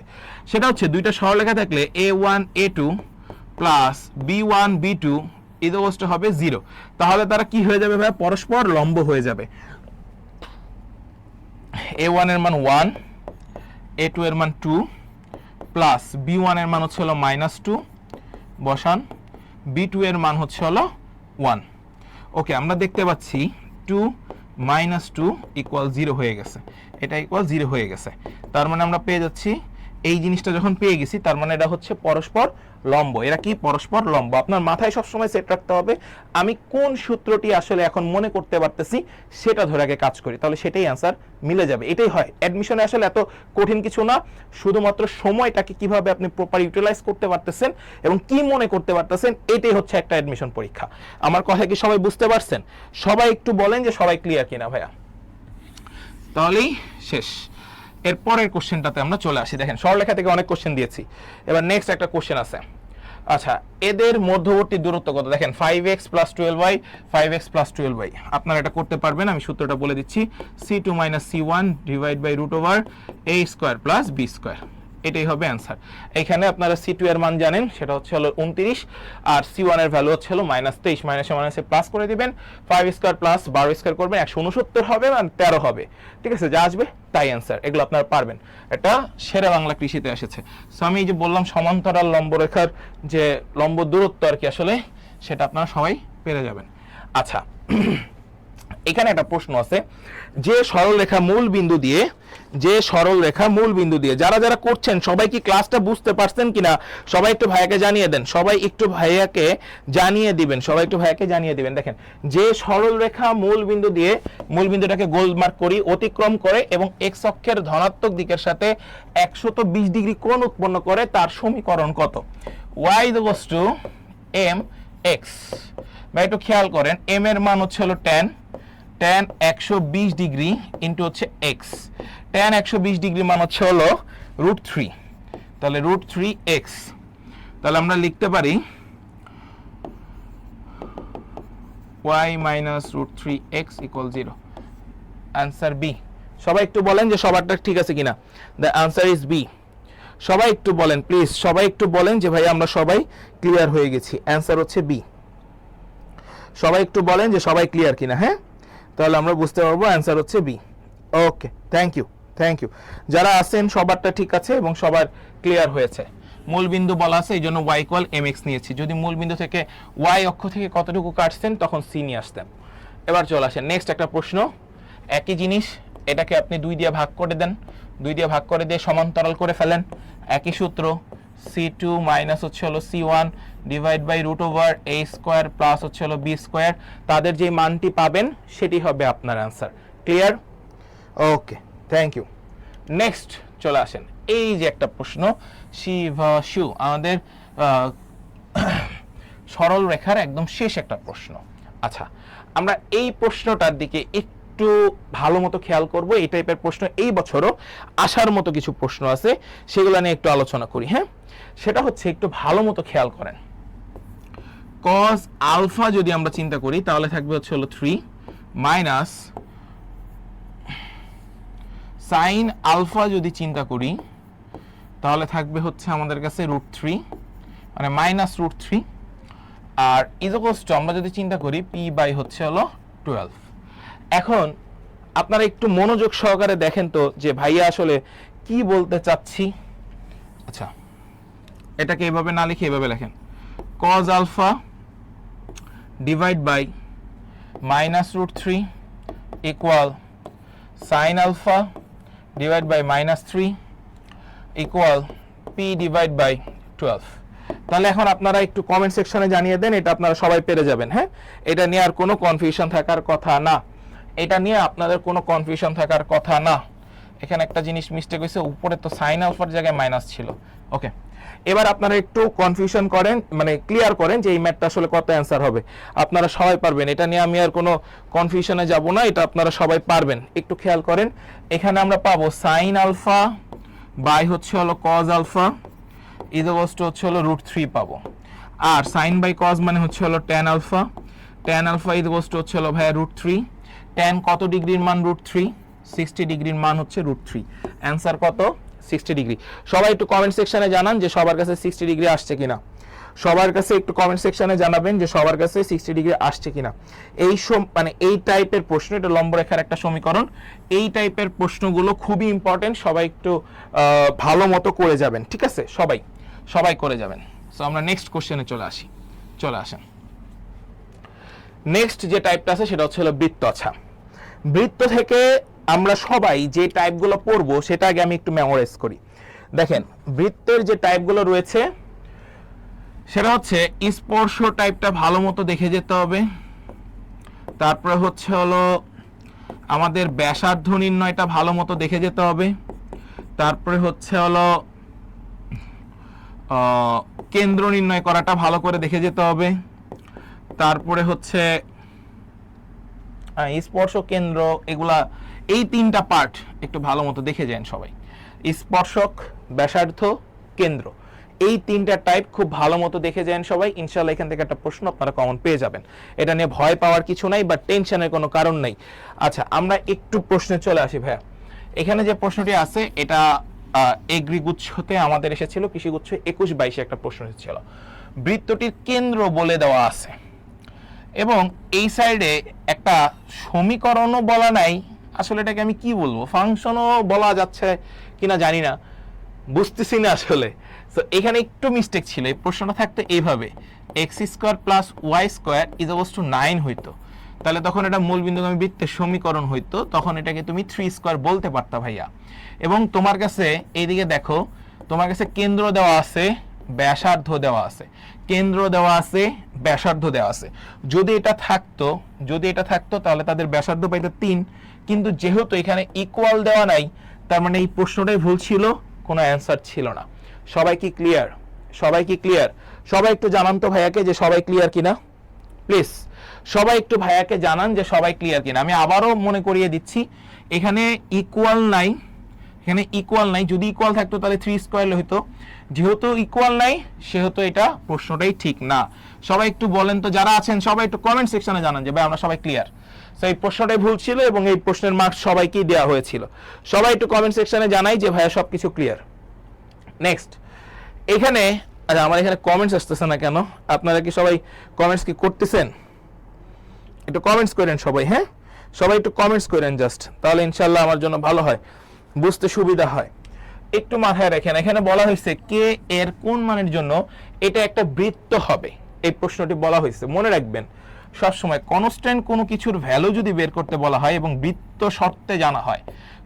সেটা হচ্ছে দুইটা সরলরেখা থাকলে a1 a2 + b1 b2 হবে 0। তাহলে তারা কি হয়ে যাবে ভাই? পরস্পর লম্ব হয়ে যাবে। a1 এর মান 1, a2 এর মান 2 প্লাস b1 এর মান হচ্ছে হলো -2 বসান, b2 এর মান হচ্ছে হলো 1। ওকে, আমরা দেখতে পাচ্ছি 2 - 2 = 0 হয়ে গেছে, এটা = 0 হয়ে গেছে। তার মানে আমরা পেয়ে যাচ্ছি এই জিনিসটা যখন পেয়ে গেছি তার মানে এটা হচ্ছে পরস্পর লম্ব। এরা কি পরস্পর লম্ব। আপনার মাথায় সবসময় সেট রাখতে হবে আমি কোন সূত্রটি আসলে এখন মনে করতে পারতেছি সেটা ধরে আগে কাজ করি, তাহলে সেটাই অ্যান্সার মিলে যাবে। এটাই হয় অ্যাডমিশনে, আসলে এত কঠিন কিছু না, শুধুমাত্র সময়টাকে কিভাবে আপনি প্রপার ইউটিলাইজ করতে পারতেছেন এবং কি মনে করতে পারতেছেন, এটাই হচ্ছে একটা অ্যাডমিশন পরীক্ষা। আমার কথা কি সবাই বুঝতে পারছেন? সবাই একটু বলেন যে সবাই ক্লিয়ার কিনা ভাইয়া, তাহলেই শেষ। এর পরের কোশ্চেনটাতে আমরা চলে আসি। দেখেন সরলরেখা থেকে অনেক কোশ্চেন দিয়েছি, এবার নেক্সট একটা কোশ্চেন আছে। আচ্ছা, এদের মধ্যবর্তী দূরত্ব কত? দেখেন 5x + 12y, 5x + 12y। আপনারা এটা করতে পারবেন, আমি সূত্রটা বলে দিচ্ছি। c2 - c1 √a² + b², এটাই হবে অ্যান্সার। এখানে আপনারা c2 এর মান জানেন, সেটা হচ্ছে হলো 29, আর c1 এর ভ্যালু হচ্ছে হলো -23, মাইনাসে মাইনাসে প্লাস করে দিবেন, 5² + 12² করবেন, 169 হবে না 13 হবে, ঠিক আছে? যা আসবে তাই অ্যান্সার, এগুলো আপনারা পারবেন। এটা সেরা বাংলা কৃষিতে এসেছে। সো আমি এই যে বললাম সমান্তরাল লম্বরেখার যে লম্ব দূরত্ব আর কি, আসলে সেটা আপনারা সবাই পেরে যাবেন। আচ্ছা, এখানে একটা প্রশ্ন আছে, যে সরলরেখা মূল বিন্দু দিয়ে, যারা যারা করছেন সবাই কি ক্লাসটা বুঝতে পারছেন কিনা সবাই একটু ভাইয়াকে জানিয়ে দেন, সবাই একটু ভাইয়াকে জানিয়ে দিবেন। দেখেন, যে সরলরেখা মূল বিন্দু দিয়ে, মূল বিন্দুটাকে গোল মার্ক করি, অতিক্রম করে এবং এক্স অক্ষের ধনাত্মক দিকের সাথে 120 ডিগ্রি কোণ উৎপন্ন করে, তার সমীকরণ কত? y = mx। ভাই একটু খেয়াল করেন, m এর মান হচ্ছে হলো tan 120 ডিগ্রি ইন্টু হচ্ছে x, tan 120 ডিগ্রি মান হচ্ছে হলো √3, তাহলে √3x। তাহলে আমরা লিখতে পারি y - √3x = 0। Answer B. সবাই একটু বলেন যে সবারটা ঠিক আছে কিনা। The answer is b. সবাই একটু বলেন প্লিজ, সবাই একটু বলেন যে ভাই আমরা সবাই ক্লিয়ার হয়ে গেছি। অ্যান্সার হচ্ছে বি। সবাই একটু বলেন যে সবাই ক্লিয়ার কিনা, হ্যাঁ? তাহলে আমরা বুঝতে পারবো অ্যান্সার হচ্ছে বি। Okay, thank you. যারা আছেন সবারটা ঠিক আছে এবং সবার ক্লিয়ার হয়েছে। মূল বিন্দু বলা আছে, এই জন্য y = mx নিয়েছি। যদি মূল বিন্দু থেকে y অক্ষ থেকে কতটুকু কাটছেন তখন c নিয়ে আসতেন। এবার চলে আসেন নেক্সট একটা প্রশ্ন। একই জিনিস, এটাকে আপনি 2 দিয়ে ভাগ করে দেন, 2 দিয়ে ভাগ করে দিয়ে সমান্তরাল করে ফেলেন। একই সূত্র, c2 - হচ্ছে হলো c1 /√a² প্লাস হচ্ছে হলো b², তাদের যে মানটি পাবেন সেটি হবে আপনার answer. Clear? Okay, thank you. Next চলে আসেন, এই যে একটা প্রশ্ন, শিবাশু, আমাদের সরল রেখার একদম শেষ একটা প্রশ্ন। আচ্ছা, আমরা এই প্রশ্নটার দিকে একটু ভালো মতো খেয়াল করব। এই টাইপের প্রশ্ন এই বছরও আসার মতো কিছু প্রশ্ন আছে, সেগুলো নিয়ে একটু আলোচনা করি। হ্যাঁ, সেটা হচ্ছে একটু ভালো মতো খেয়াল করেন। cos আলফা যদি আমরা চিন্তা করি তাহলে থাকবে হচ্ছে হলো 3 মাইনাস সাইন আলফা যদি চিন্তা করি তাহলে থাকবে হচ্ছে আমাদের কাছে √3, মানে -√3, আর ইকুয়ালস টু আমরা যদি চিন্তা করি p/ হচ্ছে হলো 12। এখন আপনারা একটু মনোযোগ সহকারে দেখেন তো যে ভাইয়া আসলে কি বলতে চাচ্ছি। আচ্ছা, এটাকে এভাবে না লিখে এভাবে লেখেন, cos alpha / -√3 equal sin alpha / -3 equal p/12। তাহলে এখন আপনারা একটু কমেন্ট সেকশনে জানিয়ে দেন, এটা আপনারা সবাই পেরে যাবেন। হ্যাঁ, এটা নিয়ে আর কোনো কনফিউশন থাকার কথা না, এটা নিয়ে আপনাদের কোনো কনফিউশন থাকার কথা না। এখানে একটা জিনিস মিস্টেক হয়েছে, উপরে তো সাইন আলফার জায়গায় মাইনাস ছিল। ওকে, এবার আপনারা একটু কনফিউশন করেন, মানে ক্লিয়ার করেন যে এই ম্যাথটা আসলে কত অ্যান্সার হবে। আপনারা সবাই পারবেন, এটা নিয়ে আমি আর কোনো কনফিউশনে যাব না, এটা আপনারা সবাই পারবেন। একটু খেয়াল করেন, এখানে আমরা পাবো সাইন আলফা বাই হচ্ছে হলো cos আলফা ইকুয়ালস টু হচ্ছে হলো √3 পাবো, আর সাইন বাই cos মানে হচ্ছে হলো tan আলফা ইকুয়ালস টু হচ্ছে হলো ভাইয়া √3। tan কত ডিগ্রির মান? √3। 60 ডিগ্রির মান হচ্ছে √3। অ্যান্সার কত? 60 ডিগ্রি। সবাই একটু কমেন্ট সেকশনে জানান যে সবার কাছে 60 ডিগ্রি আসছে কিনা। সবার কাছে একটু কমেন্ট সেকশনে জানাবেন যে সবার কাছে 60 ডিগ্রি আসছে কিনা। এই মানে এই টাইপের প্রশ্ন, এটা লম্বরেখার একটা সমীকরণ, এই টাইপের প্রশ্নগুলো খুবই ইম্পর্টেন্ট। সবাই একটু ভালো মতো করে যাবেন, ঠিক আছে? সবাই করে যাবেন। সো আমরা নেক্সট কোশ্চেনে চলে আসেন। নেক্সট যে টাইপটা আছে সেটা হচ্ছে হলো বৃত্ত। আচ্ছা, বৃত্ত থেকে আমরা সবাই যে টাইপগুলো পড়বো সেটা আগে আমি একটু মেমোরাইজ করি। দেখেন বৃত্তের যে টাইপগুলো রয়েছে সেটা হচ্ছে স্পর্শ টাইপটা ভালো মতো দেখে যেতে হবে, তারপরে হচ্ছে হলো আমাদের ব্যাসার্ধ নির্ণয়টা ভালো মতো দেখে যেতে হবে, তারপরে হচ্ছে হলো কেন্দ্র নির্ণয় করাটা ভালো করে দেখে যেতে হবে, তারপরে হচ্ছে স্পর্শ কেন্দ্র, এগুলা এই তিনটা পার্ট একটু ভালো মতো দেখে যান সবাই। স্পর্শক, ব্যাসার্ধ, কেন্দ্র, এই তিনটা টাইপ খুব ভালো মতো দেখে যান সবাই। ইনশাআল্লাহ এখান থেকে একটা প্রশ্ন আপনারা কমন পেয়ে যাবেন, এটা নিয়ে ভয় পাওয়ার কিছু নাই বা টেনশনের কোনো কারণ নেই। আচ্ছা আমরা একটু প্রশ্নে চলে আসি ভাইয়া। এখানে যে প্রশ্নটি আছে এটা এগ্রি গুচ্ছতে আমাদের এসেছিল, কৃষিগুচ্ছ 21-22 একটা প্রশ্ন এসেছিল। বৃত্তটির কেন্দ্র বলে দেওয়া আছে এবং এই সাইডে একটা সমীকরণও বলা নাই, আসলে এটাকে আমি কি বলবো, ফাংশনও বলা যাচ্ছে কিনা জানি না, বুঝতেছি না আসলে। তো এখানে একটু মিস্টেক ছিল, এই প্রশ্নটা থাকতে এইভাবে x² + y² = 9 হইতো, তাহলে তখন এটা মূল বিন্দুগামী বৃত্তের সমীকরণ হইতো, তখন এটাকে তুমি 3² বলতে পারতা ভাইয়া। এবং তোমার কাছে এইদিকে দেখো, তোমার কাছে কেন্দ্র দেওয়া আছে, ব্যাসার্ধ দেওয়া আছে, কেন্দ্র দেওয়া আছে, ব্যাসার্ধ দেওয়া আছে। যদি এটা থাকতো তাহলে তাদের ব্যাসার্ধ পাইতো 3, কিন্তু যেহেতু এখানে ইকুয়াল দেওয়া নাই, তার মানে এই প্রশ্নটাই ভুল ছিল, কোনো অ্যান্সার ছিল না। সবাই কি ক্লিয়ার? সবাই একটু জানান তো ভাইয়াকে যে সবাই ক্লিয়ার কিনা, প্লিজ সবাই একটু ভাইয়াকে জানান যে সবাই ক্লিয়ার কিনা। আমি আবারও মনে করিয়ে দিচ্ছি, এখানে ইকুয়াল নাই, যদি ইকুয়াল থাকতো তাহলে 3² হইতো, যেহেতু ইকুয়াল নাই সেহেতু এটা প্রশ্নটাই ঠিক না। সবাই একটু বলেন তো, যারা আছেন সবাই একটু কমেন্ট সেকশনে জানান যে ভাই আমরা সবাই ক্লিয়ার। তো এই প্রশ্নটাই ভুল ছিল এবং এই প্রশ্নের মার্কস সবাইকেই দেওয়া হয়েছিল। সবাই একটু কমেন্ট সেকশনে জানাই যে ভাইয়া সবকিছু ক্লিয়ার। নেক্সট এখানে আমার এখানে কমেন্টস আসতেছে না কেন? আপনারা কি সবাই কমেন্টস কি করতেছেন? একটু কমেন্টস করেন সবাই, হ্যাঁ সবাই একটু কমেন্টস করেন জাস্ট, তাহলে ইনশাআল্লাহ আমার জন্য ভালো হয়, বুঝতে সুবিধা হয়। একটু মাথায় রাখেন, এখানে বলা হয়েছে কে এর কোন মানের জন্য এটা একটা বৃত্ত হবে, এই প্রশ্নটি বলা হয়েছে। মনে রাখবেন সবসময় কনস্ট্যান্ট কোনো কিছুর ভ্যালু যদি বের করতে বলা হয় এবং বৃত্ত শর্তে জানা হয়,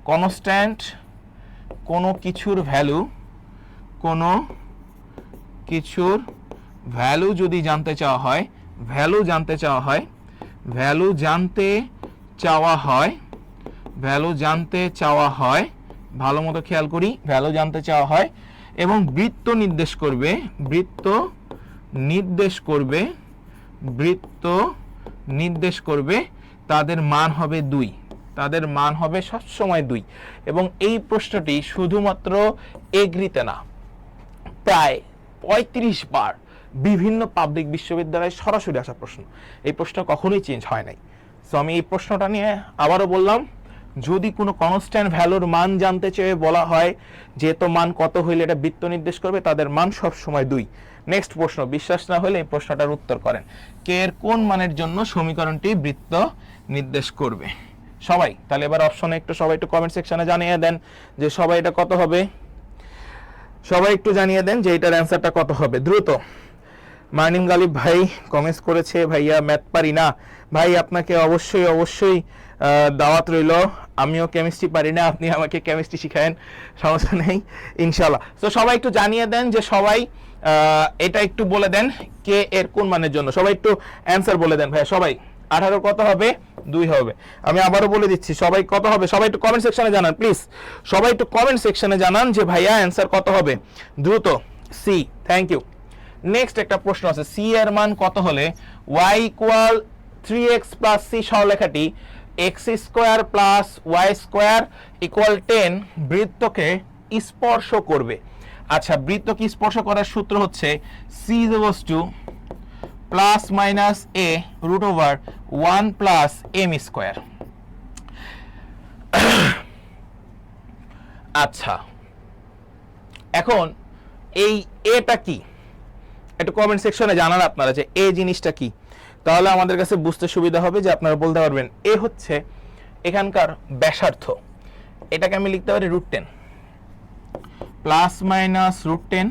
কনস্ট্যান্ট কোনো কিছুর ভ্যালু যদি জানতে চাওয়া হয়, ভালো মতো খেয়াল করি, ভ্যালু জানতে চাওয়া হয় এবং বৃত্ত নির্দেশ করবে, তাদের মান হবে 2, তাদের মান হবে সবসময় 2। এবং এই প্রশ্নটি শুধুমাত্র এগ্রিতে না, প্রায় 35 বার বিভিন্ন পাবলিক বিশ্ববিদ্যালয়ে সরাসরি আসা প্রশ্ন, এই প্রশ্ন কখনোই চেঞ্জ হয় নাই। সো আমি এই প্রশ্নটা নিয়ে আবারও বললাম, যদি কোনো কনস্ট্যান্ট ভ্যালুর মান জানতে চেয়ে বলা হয় যে তো মান কত হইলে এটা বৃত্ত নির্দেশ করবে, তাদের মান সব সময় 2। নেক্সট প্রশ্ন, বিশ্বাস না হলে এই প্রশ্নটার উত্তর করেন, কে এর কোন মানের জন্য সমীকরণটি বৃত্ত নির্দেশ করবে। সবাই তাহলে এবার অপশনে একটু সবাই একটু কমেন্ট সেকশনে জানিয়ে দেন যে সবাই এটা কত হবে, সবাই একটু জানিয়ে দেন যে এটার অ্যান্সারটা কত হবে দ্রুত। মার্নিম গালিব ভাই কমেন্টস করেছে, ভাইয়া ম্যাথ পারি না। ভাই আপনাকে অবশ্যই দাওয়াত রইল, আমিও কেমিস্ট্রি পারি না, আপনি আমাকে কেমিস্ট্রি শিখায়েন, সমস্যা নেই ইনশাআল্লাহ। তো সবাই একটু জানিয়ে দেন যে সবাই এটা একটু বলে দেন কে এর কোন মানের জন্য, সবাই একটু অ্যান্সার বলে দেন ভাইয়া। সবাই 18 কত হবে? 2 হবে। আমি আবারও বলে দিচ্ছি সবাই কত হবে, সবাই একটু কমেন্ট সেকশনে জানান প্লিজ, সবাই একটু কমেন্ট সেকশনে জানান যে ভাইয়া অ্যান্সার কত হবে দ্রুত। C, thank you. নেক্সট একটা প্রশ্ন আছে, সি এর মান কত হলে y = 3x + c সরলরেখাটি x² + y² = 10 বৃত্তকে স্পর্শ করবে। আচ্ছা, বৃত্তকে স্পর্শ করার সূত্র হচ্ছে c ± a √1 + m²। আচ্ছা, এখন এই এটা কি একটু কমেন্ট সেকশনে জানান আপনারা যে এই জিনিসটা কি, তাহলে আমাদের কাছে বুঝতে সুবিধা হবে যে আপনারা বলতে পারবেন এ হচ্ছে এখানকার ব্যাসার্ধ। এটাকে আমি লিখতে পারি √10 ± √10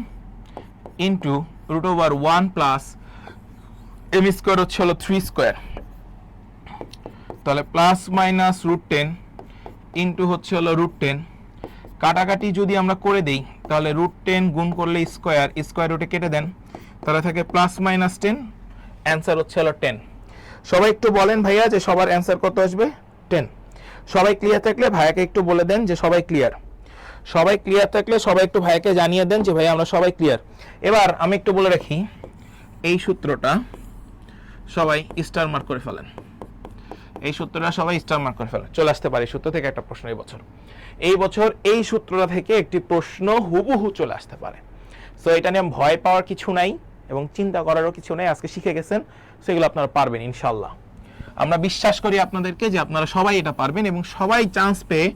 √1 + m² হচ্ছে হলো 3², তাহলে ± √10 হচ্ছে হলো √10, কাটাকাটি যদি আমরা করে দেই তাহলে √10 গুণ করলে স্কয়ার রুটে কেটে দেন, তাহলে থাকে +-10, অ্যান্সার হচ্ছে হলো 10। সবাই একটু বলেন ভাইয়া যে সবার অ্যান্সার কত আসবে? 10। সবাই ক্লিয়ার থাকলে ভাইয়াকে একটু বলে দেন যে সবাই ক্লিয়ার। সবাই ক্লিয়ার থাকলে সবাই একটু ভাইয়াকে জানিয়ে দেন যে ভাই আমরা সবাই ক্লিয়ার। এবার আমি একটু বলে রাখি, এই সূত্রটা সবাই স্টার মার্ক করে ফেলেন। এই সূত্রটা সবাই স্টার মার্ক করে ফেলেন। চলে আসতে পারে সূত্র থেকে একটা প্রশ্ন এই বছর এই সূত্রটা থেকে একটি প্রশ্ন হুবহু চলে আসতে পারে। সো এটা নিয়ে ভয় পাওয়ার কিছু নাই এবং চিন্তা করারও কিছু নাই। আজকে শিখে গেছেন, সেগুলো আপনারা পারবেন ইনশাল্লাহ। আমরা বিশ্বাস করি আপনাদেরকে যে আপনারা সবাই এটা পারবেন এবং সবাই চান্স পেয়ে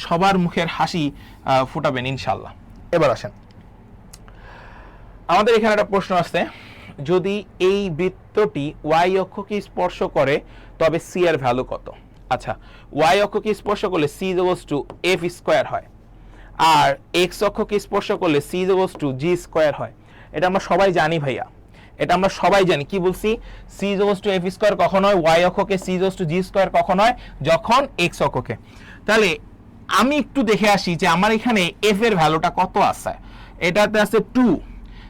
সবার মুখের হাসি ফুটাবেন ইনশাল্লাহ। এবার আসেন, আমাদের এখানে একটা প্রশ্ন আছে, যদি এই বৃত্তটি ওয়াই অক্ষকে স্পর্শ করে তবে সি এর ভ্যালু কত? আচ্ছা, ওয়াই অক্ষকে স্পর্শ করলে c equals to F square হয়, আর এক্স অক্ষকে স্পর্শ করলে c equals to G square হয়। এটা আমরা সবাই জানি ভাইয়া, এটা আমরা সবাই জানি। কি বলছি? C equals to F square কখন হয়? ওয়াই অক্ষকে C equals to G square কখন হয়? যখন এক্স অক্ষকে। তাহলে আমি একটু দেখে আসি যে আমার এখানে এফ এর ভ্যালুটা কত আছে। এটাতে আছে 2,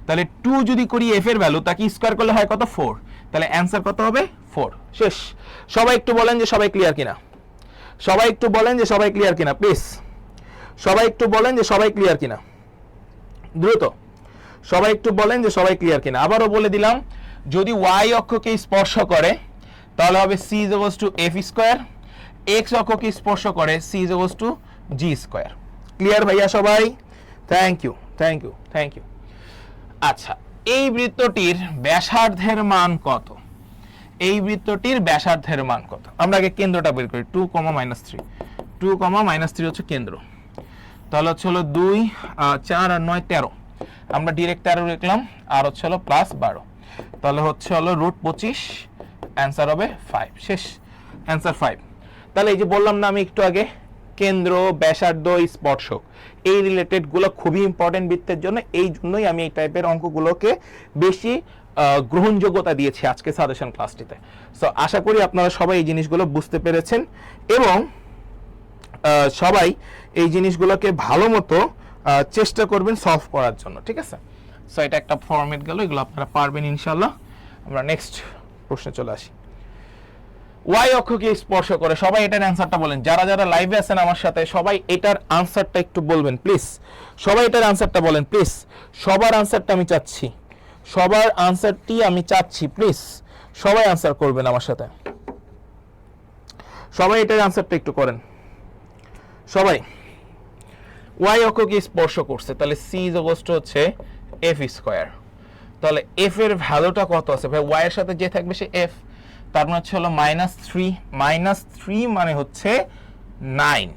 তাহলে 2 যদি করি এফ এর ভ্যালু, তাকে স্কয়ার করলে হয় কত? 4। তাহলে অ্যান্সার কত হবে? 4। শেষ। সবাই একটু বলেন যে সবাই ক্লিয়ার কিনা। সবাই একটু বলেন যে সবাই ক্লিয়ার কিনা প্লিজ। সবাই একটু বলেন যে সবাই ক্লিয়ার কিনা, দ্রুত সবাই একটু বলেন যে সবাই ক্লিয়ার কিনা। আবারও বলে দিলাম, যদি ওয়াই অক্ষকে স্পর্শ করে তাহলে হবে C equals to F square, X অক্ষকে স্পর্শ করে C equals to G square. Clear ভাইয়া সবাই? Thank you, thank you, thank you. আচ্ছা, এই বৃত্তটির ব্যাসার্ধের মান কত? এই বৃত্তটির ব্যাসার্ধের মান কত? আমরা আগে কেন্দ্রটা বের করি। 2, -3, 2, -3 হচ্ছে কেন্দ্র। তাহলে হচ্ছে হলো 2, 4 আর 9, 13। আমরা ডিরেক্ট 13 লিখলাম, আর হচ্ছে হলো +12, তাহলে হচ্ছে হলো √25, অ্যান্সার হবে 5। শেষ, অ্যান্সার 5। তাহলে এই যে বললাম না আমি একটু আগে, কেন্দ্র, ব্যাসার্ধ, স্পর্শক, এই রিলেটেড গুলো খুবই ইম্পর্টেন্ট বৃত্তের জন্য। এই জন্যই আমি এই টাইপের অঙ্কগুলোকে বেশি গ্রহণযোগ্যতা দিয়েছি আজকে সাজেশন ক্লাসটিতে। সো আশা করি আপনারা সবাই এই জিনিসগুলো বুঝতে পেরেছেন এবং সবাই এই জিনিসগুলোকে ভালো মতো চেষ্টা করবেন সলভ করার জন্য, ঠিক আছে? সো এটা একটা ফরম্যাট গেল, এগুলো আপনারা পারবেন ইনশাল্লাহ। আমরা নেক্সট প্রশ্নে চলে আসি। ওয়াই অক্ষকে স্পর্শ করে, সবাই এটার অ্যান্সারটা বলেন। যারা যারা লাইভে আছেন আমার সাথে, সবাই এটার আনসারটা একটু বলবেন প্লিজ। সবাই এটার আনসারটা বলেন প্লিজ। সবার আনসারটা আমি চাচ্ছি, সবার আনসারটি আমি চাচ্ছি প্লিজ। সবাই আনসার করবেন আমার সাথে, সবাই এটার আনসারটা একটু করেন সবাই। ওয়াই অক্ষকে স্পর্শ করছে, তাহলে সি ইকুয়ালস টু হচ্ছে এফ স্কয়ার। তাহলে এফ এর ভ্যালুটা কত আছে ভাই? ওয়াই এর সাথে যে থাকবে সে এফ, তার মানে হচ্ছে হলো -3, -3 মানে হচ্ছে 9,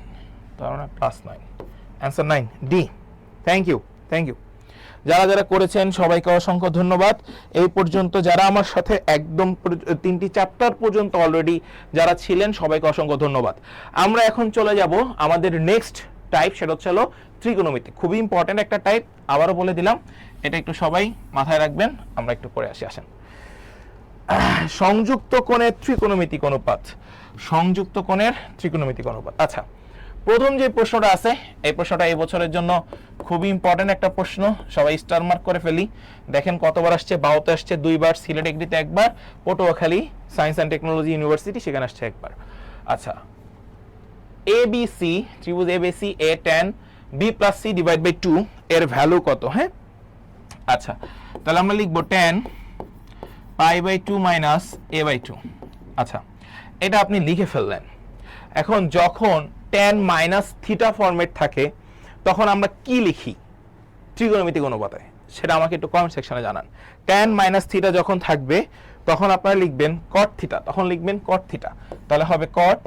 তার মানে +9, answer 9, d. Thank you, thank you. যারা যারা করেছেন সবাইকে অসংখ্য ধন্যবাদ। এই পর্যন্ত যারা আমার সাথে একদম 3টি চ্যাপ্টার পর্যন্ত অলরেডি যারা ছিলেন, সবাইকে অসংখ্য ধন্যবাদ। আমরা এখন চলে যাব আমাদের নেক্সট টাইপ, সেটা হচ্ছে হলো ত্রিকোণমিতি। খুবই ইম্পর্টেন্ট একটা টাইপ, আবারও বলে দিলাম, এটা একটু সবাই মাথায় রাখবেন। আমরা একটু পরে আসেন। সংযুক্ত কোণের ত্রিকোণমিতিক অনুপাত, সংযুক্ত কোণের ত্রিকোণমিতিক অনুপাত। আচ্ছা, প্রথম যে প্রশ্নটা আছে, এই প্রশ্নটা এই বছরের জন্য খুবই ইম্পর্টেন্ট একটা প্রশ্ন। সবাই স্টার মার্ক করে ফেলি। দেখেন কতবার আসছে। বাউতে আসছে 2 বার, সিলেট এগ্রিতে 1 বার, Patuakhali science and technology university সেখানে আসছে 1 বার। আচ্ছা, এবিসি, ত্রিভুজ এবিসি এ tan b + c / 2 এর ভ্যালু কত? হ্যাঁ, আচ্ছা, তাহলে আমরা লিখবো tan π/2 - a/2। আচ্ছা, এটা আপনি লিখে ফেললেন। এখন যখন tan - θ ফরম্যাট থাকে তখন আমরা কি লিখি ত্রিকোণমিতিক অনুপাতে? সেটা আমাকে একটু কমেন্ট সেকশনে জানান। tan - θ যখন থাকবে তখন আপনারা লিখবেন cot θ, তখন লিখবেন cot θ, তাহলে হবে cot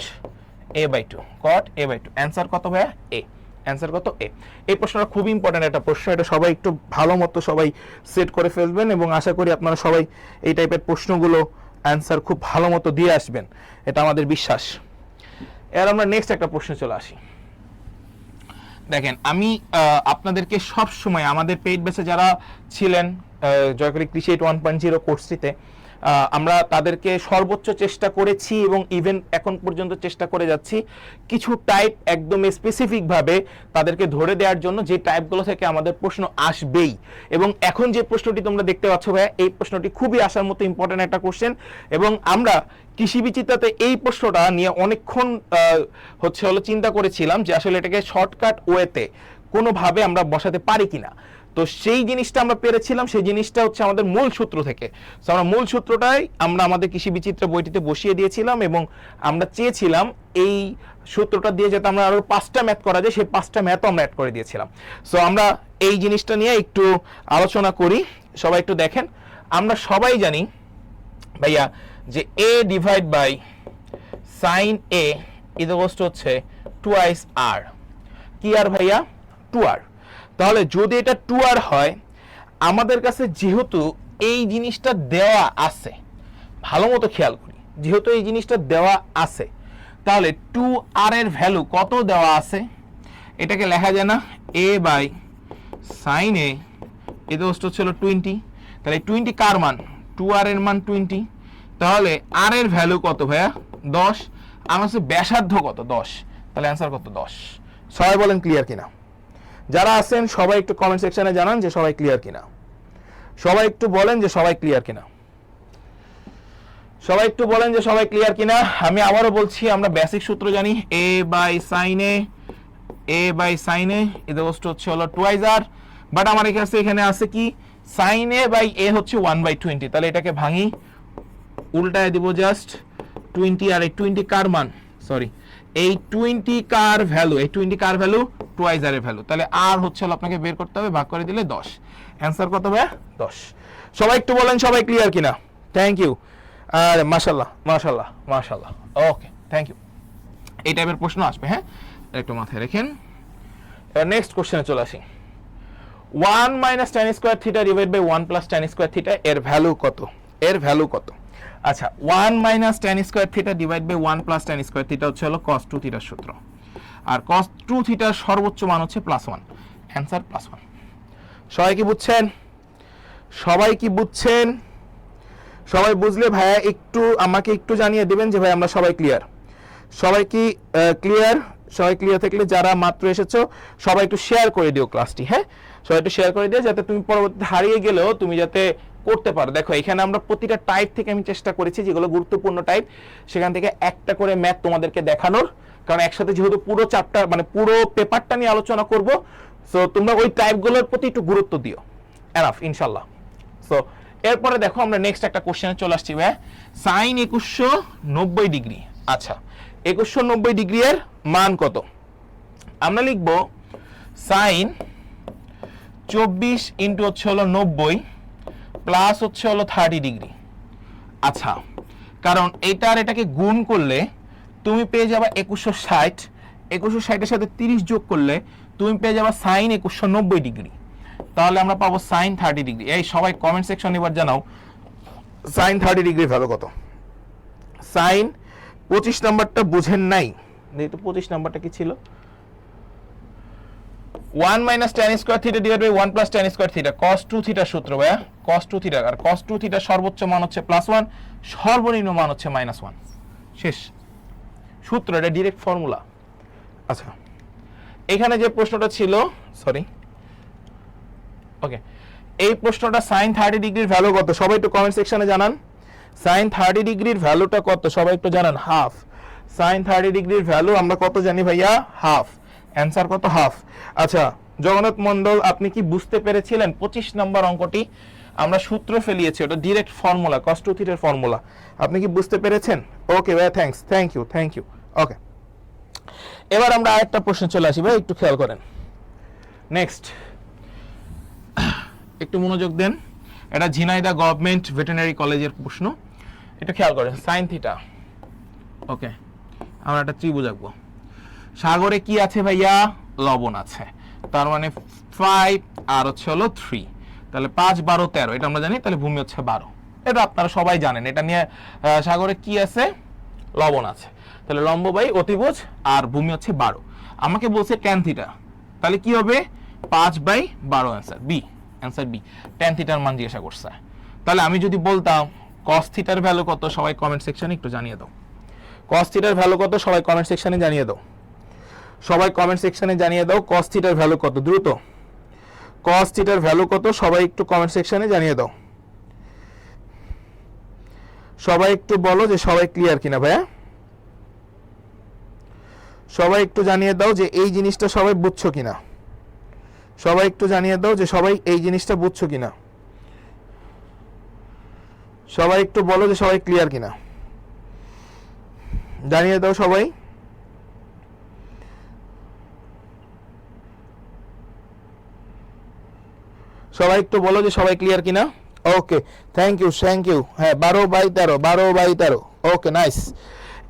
a/2, cot a/2। Answer কত ভাইয়া? এ। অ্যান্সার কত? এ। এই প্রশ্নটা খুব ইম্পর্টেন্ট একটা প্রশ্ন, এটা সবাই একটু ভালো মতো সবাই সেট করে ফেলবেন এবং আশা করি আপনারা সবাই এই টাইপের প্রশ্নগুলো অ্যান্সার খুব ভালো মতো দিয়ে আসবেন, এটা আমাদের বিশ্বাস। এর আমরা নেক্সট একটা প্রশ্নে চলে আসি। দেখেন, আমি আপনাদেরকে সব সময় আমাদের পেইড বেসে যারা ছিলেন জয়করি কৃষি 1.0 কোর্সটিতে, আমরা তাদেরকে সর্বোচ্চ চেষ্টা করেছি এবং ইভেন এখন পর্যন্ত চেষ্টা করে যাচ্ছি কিছু টাইপ একদম স্পেসিফিকভাবে তাদেরকে ধরে দেওয়ার জন্য, যে টাইপগুলো থেকে আমাদের প্রশ্ন আসবেই। এবং এখন যে প্রশ্নটি তোমরা দেখতে পাচ্ছ ভাইয়া, এই প্রশ্নটি খুবই আসার মতো ইম্পর্টেন্ট একটা কোশ্চেন, এবং আমরা কৃষি বিচিত্রাতে এই প্রশ্নটা নিয়ে অনেকক্ষণ চিন্তা করেছিলাম যে আসলে এটাকে শর্টকাট ওয়েতে কোনোভাবে আমরা বসাতে পারি কিনা। তো সেই জিনিসটা আমরা পেরেছিলাম, সেই জিনিসটা হচ্ছে আমাদের মূল সূত্র থেকে। তো আমরা মূল সূত্রটাই আমরা আমাদের কৃষি বিচিত্র বইটিতে বসিয়ে দিয়েছিলাম, এবং আমরা চেয়েছিলাম এই সূত্রটা দিয়ে যাতে আমরা আরো 5টা ম্যাথ করা যায়, সেই 5টা ম্যাথও আমরা অ্যাড করে দিয়েছিলাম। সো আমরা এই জিনিসটা নিয়ে একটু আলোচনা করি, সবাই একটু দেখেন। আমরা সবাই জানি ভাইয়া যে a divide by sine a equals to হচ্ছে 2r। কি আর ভাইয়া? 2r। তাহলে যদি এটা 2r হয়, আমাদের কাছে যেহেতু এই জিনিসটা দেওয়া আছে, ভালো মতো খেয়াল করি, যেহেতু এই জিনিসটা দেওয়া আছে, তাহলে 2r এর ভ্যালু কত দেওয়া আছে? এটাকে লেখা যায় না a by sine a equals to হচ্ছে 20। তাহলে 20 কার মান? 2r এর মান 20। তাহলে r এর ভ্যালু কত ভাইয়া? 10। আমার কাছে ব্যাসার্ধ কত? 10। তাহলে অ্যান্সার কত? 10। সবাই বলেন ক্লিয়ার কিনা? যারা আছেন সবাই একটু কমেন্ট সেকশনে জানান যে সবাই ক্লিয়ার কিনা। সবাই একটু বলেন যে সবাই ক্লিয়ার কিনা। সবাই একটু বলেন যে সবাই ক্লিয়ার কিনা। আমি আবারও বলছি, আমরা বেসিক সূত্র জানি, a by sine a equals to হচ্ছে 2r। বাট আমার কাছে এখানে আছে কি? সাইন a বাই a হচ্ছে 1/20। তাহলে এটাকে ভাঙি, উল্টায় দিব জাস্ট 20। আর এই 20 কার মান? সরি, এই 20 কার ভ্যালু? এই 20 কার ভ্যালু? 2r এর ভ্যালু। তাহলে আর হচ্ছে আপনাকে বের করতে হবে, ভাগ করে দিলে 10। অ্যান্সার কত ভাইয়া? 10। সবাই একটু বলেন সবাই ক্লিয়ার কিনা। Thank you. আর মাশাআল্লাহ মাশাআল্লাহ মাশাআল্লাহ। ওকে, থ্যাংক ইউ। এই টাইপের প্রশ্ন আসবে, হ্যাঁ, একটু মাথায় রাখেন। নেক্সট কোশ্চেনে চলে আসি। 1 minus tan square theta divide by 1 plus tan square theta এর ভ্যালু কত? এর ভ্যালু কত? আচ্ছা, 1 minus tan square theta divide by 1 plus tan square theta হচ্ছে cos 2 থিটার সূত্র, আর cos 2 থিটার সর্বোচ্চ মান হচ্ছে +1। অ্যান্সার +1। সবাই কি বুঝছেন? সবাই কি বুঝছেন? সবাই বুঝলে ভাইয়া একটু আমাকে একটু জানিয়ে দিবেন যে ভাই আমরা সবাই ক্লিয়ার। সবাই কি ক্লিয়ার? সবাই ক্লিয়ার থাকলে যারা মাত্র এসেছো সবাই একটু শেয়ার করে দিও ক্লাসটি, হ্যাঁ, সবাই একটু শেয়ার করে দিও যাতে তুমি পরবর্তীতে হারিয়ে গেলেও তুমি যাতে করতে পারো। দেখো এখানে আমরা প্রতিটা টাইপ থেকে আমি চেষ্টা করেছি যেগুলো গুরুত্বপূর্ণ টাইপ, সেখান থেকে একটা করে ম্যাথ তোমাদেরকে দেখানোর, কারণ একসাথে যেহেতু পুরো চ্যাপ্টার মানে পুরো পেপারটা নিয়ে আলোচনা করব, সো তোমরা ওই টাইপগুলোর প্রতি একটু গুরুত্ব দিও। এনাফ ইনশাল্লাহ। সো এরপরে দেখো আমরা নেক্সট একটা কোশ্চেনে চলে আসছি ভাই, সাইন 2190 ডিগ্রি। আচ্ছা, 2190 ডিগ্রি এর মান কত? আমরা লিখব সাইন 24 ইন্টু হচ্ছে 90 প্লাস হচ্ছে 30 ডিগ্রি। আচ্ছা, কারণ এটার এটাকে গুণ করলে তুমি পেয়ে যাবে 2160, 2160 এর সাথে 30 যোগ করলে তুমি পেয়ে যাবে সাইন 2190 ডিগ্রি। তাহলে আমরা পাবো সাইন 30 ডিগ্রি। এই সবাই কমেন্ট সেকশন এবার জানাও সাইন 30 ডিগ্রি ভ্যালু কত? সাইন 25 নাম্বারটা বুঝেন নাই, যেহেতু 25 নাম্বারটা কি ছিল? 1 minus tan square theta divide by 1 plus tan square theta, cos 2 থিটার সূত্র ভাইয়া, cos 2 থিটা। আর cos 2 থিটার সর্বোচ্চ মান হচ্ছে +1, সর্বনিম্ন মান হচ্ছে -1। শেষ সূত্র, এটা ডাইরেক্ট ফর্মুলা। আচ্ছা, এখানে যে প্রশ্নটা ছিল, সরি, ওকে, এই প্রশ্নটা সাইন 30 ডিগ্রির ভ্যালু কত? সবাই একটু কমেন্ট সেকশনে জানান। সাইন 30 ডিগ্রির ভ্যালুটা কত? সবাই একটু জানান। হাফ। সাইন 30 ডিগ্রির ভ্যালু আমরা কত জানি ভাইয়া? হাফ। অ্যান্সার কত? হাফ। আচ্ছা জগন্নাথ মন্ডল, আপনি কি বুঝতে পেরেছিলেন 25 নম্বর অঙ্কটি আমরা সূত্র ফেলিয়েছি, ওটা ডাইরেক্ট ফর্মুলা, cos 2 থিটার ফর্মুলা। আপনি কি বুঝতে পেরেছেন? ওকে ভাইয়া, থ্যাঙ্কস, থ্যাংক ইউ। ওকে, এবার আমরা আরেকটা প্রশ্ন চলে আসি ভাই, একটু খেয়াল করেন। নেক্সট, একটু মনোযোগ দেন, এটা ঝিনাইদহ গভর্নমেন্ট ভেটেরিনারি কলেজের প্রশ্ন, এটা খেয়াল করেন। সাইন থিটা, ওকে, আমরা একটা ত্রিভুজ আঁকবো। সাগরে কি আছে ভাইয়া? লবণ আছে, তার মানে 5 আর হচ্ছে 3, তাহলে 5 12 13, এটা আমরা জানি। তাহলে ভূমি হচ্ছে 12, এটা আপনারা সবাই জানেন। এটা নিয়ে সাগরে কি আছে? লবণ আছে। তাহলে লম্ব বাই অতিভুজ আর ভূমি হচ্ছে 12। আমাকে বলছে tan থিটা, তাহলে কি হবে? 5/12। Answer b, answer b. tan থিটার মান জিজ্ঞাসা করছে। তাহলে আমি যদি বলতাম cos থিটার ভ্যালু কত সবাই কমেন্ট সেকশনে একটু জানিয়ে দাও। cos থিটার ভ্যালু কত সবাই কমেন্ট সেকশনে জানিয়ে দাও। সবাই কমেন্ট সেকশনে জানিয়ে দাও cos থিটার ভ্যালু কত, দ্রুত cos থিটার ভ্যালু কত সবাই একটু কমেন্ট সেকশনে জানিয়ে দাও। সবাই একটু বলো যে সবাই ক্লিয়ার কিনা ভাইয়া, সবাই একটু জানিয়ে দাও যে এই জিনিসটা সবাই বুঝছো কিনা, সবাই একটু জানিয়ে দাও যে সবাই এই জিনিসটা বুঝছো কিনা, সবাই একটু বলো যে সবাই ক্লিয়ার কিনা, জানিয়ে দাও সবাই। সবাই একটু বলো যে সবাই ক্লিয়ার কিনা। ওকে, থ্যাংক ইউ থ্যাংক ইউ। হ্যাঁ 12/13, 12/13। Okay nice.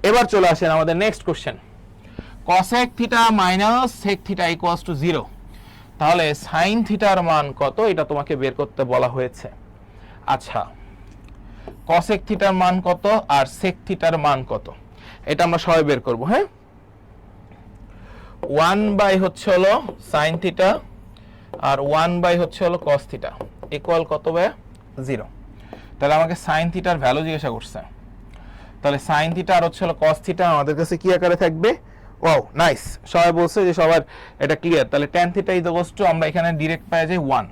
এবার চলে আসেন আমাদের next question. cosec theta minus sec theta equals to 0, তাহলে sin থিটার মান কত এটা তোমাকে বের করতে বলা হয়েছে। আচ্ছা, cosec থিটার মান কত আর sec থিটার মান কত এটা আমরা সবাই বের করব। হ্যাঁ, 1 হচ্ছে হলো sin থিটা আর 1 হচ্ছে হলো cos থিটা ইকুয়াল কত ভাইয়া, 0। তাহলে আমাকে sin থিটার ভ্যালু জিজ্ঞাসা করছে, তাহলে sin থিটা আর হচ্ছে হলো cos থিটা আমাদের কাছে কি আকারে থাকবে। ওয়াও নাইস, সবাই বলছে যে সবার এটা ক্লিয়ার। তাহলে tan theta is equals to আমরা এখানে ডাইরেক্ট পেয়ে যাই 1,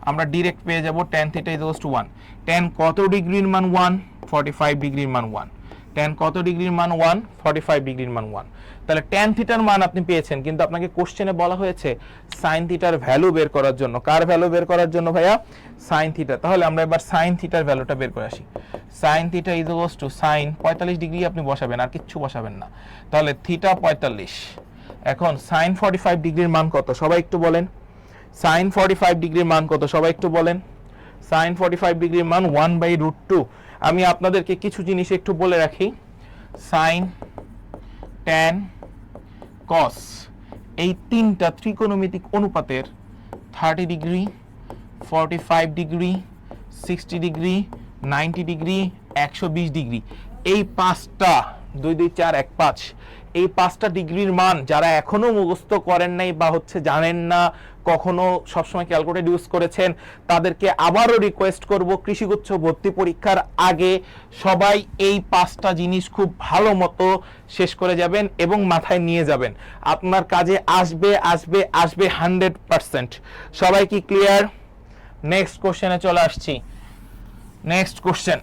আমরা ডাইরেক্ট পেয়ে যাব tan theta is equals to 1। tan কত ডিগ্রির মান 1, 45 ডিগ্রির মান 1। tan কত ডিগ্রির মান 1, 45 ডিগ্রির মান 1। তাহলে tan থিটার মান আপনি পেয়েছেন, কিন্তু আপনাকে কোশ্চেনে বলা হয়েছে sin থিটার ভ্যালু বের করার জন্য। কার ভ্যালু বের করার জন্য ভাইয়া, sin থিটা। তাহলে আমরা এবার sin থিটার ভ্যালুটা বের করে আসি। sin theta is equals to sin 45 degree আপনি বসাবেন, আর কিচ্ছু বসাবেন না। তাহলে থিটা 45। এখন sin 45 ডিগ্রির মান কত সবাই একটু বলেন। sin 45 ডিগ্রির মান কত সবাই একটু বলেন। sin 45 ডিগ্রির মান 1/√2। আমি আপনাদেরকে কিছু জিনিস একটু বলে রাখি। sin, tan, cos এই তিনটা ত্রিকোণমিতিক অনুপাতের 30 degree, 45 degree, 60 degree, 90 degree, 120 degree, এই পাঁচটা 2 2 4 1 5 এই পাঁচটা ডিগ্রির মান যারা এখনো মুখস্থ করেন নাই বা হচ্ছে জানেন না, কখনো সবসময় ক্যালকুলেটর ইউজ করেছেন, তাদেরকে আবারও রিকোয়েস্ট করব কৃষিগুচ্ছ ভর্তি পরীক্ষার আগে সবাই এই পাঁচটা জিনিস খুব ভালো মতো শেষ করে যাবেন এবং মাথায় নিয়ে যাবেন। আপনার কাজে আসবে আসবে আসবে 100%। সবাই কি ক্লিয়ার? নেক্সট কোশ্চেনে চলে আসছি। নেক্সট কোশ্চেন,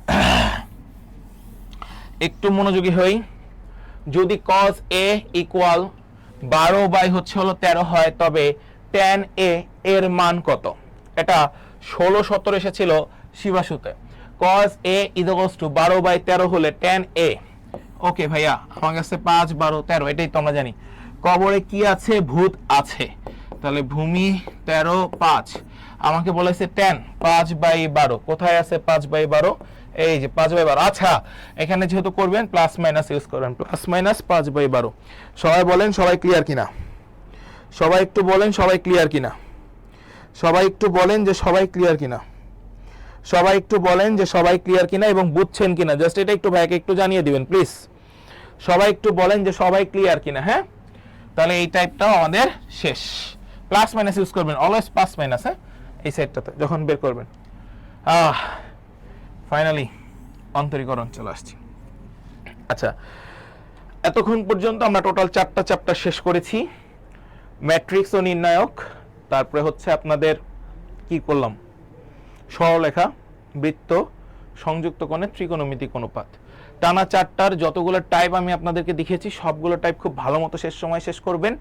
একটু মনোযোগী হই। যদি cos a ইকুয়াল 12 হচ্ছে হলো 13 হয়, তবে tan a এর মান কত? এটা 16-17 এসেছিল শিবাশুতে। cos a ইকুয়ালস টু 12/13 হলে tan a। ওকে ভাইয়া, আমার কাছে 5 12 13 এটাই তো আমরা জানি। কবরে কি আছে? ভূত আছে। তাহলে ভূমি 13 5, আমাকে বলেছে tan 5/12। কোথায় আছে 5/12? এই যে 5/12। আচ্ছা, এখানে যেহেতু করবেন প্লাস মাইনাস ইউজ করবেন, প্লাস মাইনাস 5/12। সবাই বলেন সবাই ক্লিয়ার কিনা, সবাই একটু বলেন সবাই ক্লিয়ার কিনা, সবাই একটু বলেন যে সবাই ক্লিয়ার কিনা, সবাই একটু বলেন যে সবাই ক্লিয়ার কিনা এবং বুঝছেন কিনা। জাস্ট এটা একটু ভাইকে একটু জানিয়ে দিবেন প্লিজ। সবাই একটু বলেন যে সবাই ক্লিয়ার কিনা। হ্যাঁ, তাহলে এই টাইপটাও আমাদের শেষ। প্লাস মাইনাস ইউজ করবেন, অলওয়েজ প্লাস মাইনাস। হ্যাঁ, এই সাইডটাতে যখন বের করবেন। ফাইনালি অন্তরীকরণ চলে আসছি। আচ্ছা, এতক্ষণ পর্যন্ত আমরা টোটাল 4টা চ্যাপ্টার শেষ করেছি। ম্যাট্রিক্স ও নির্ণায়ক, তারপরে হচ্ছে আপনাদের কি করলাম, সরলরেখা, বৃত্ত, সংযুক্ত কোণের ত্রিকোণমিতিক অনুপাত। টানা 4টার যতগুলো টাইপ আমি আপনাদেরকে দেখিয়েছি সবগুলো টাইপ খুব ভালো মতো শেষ করবেন।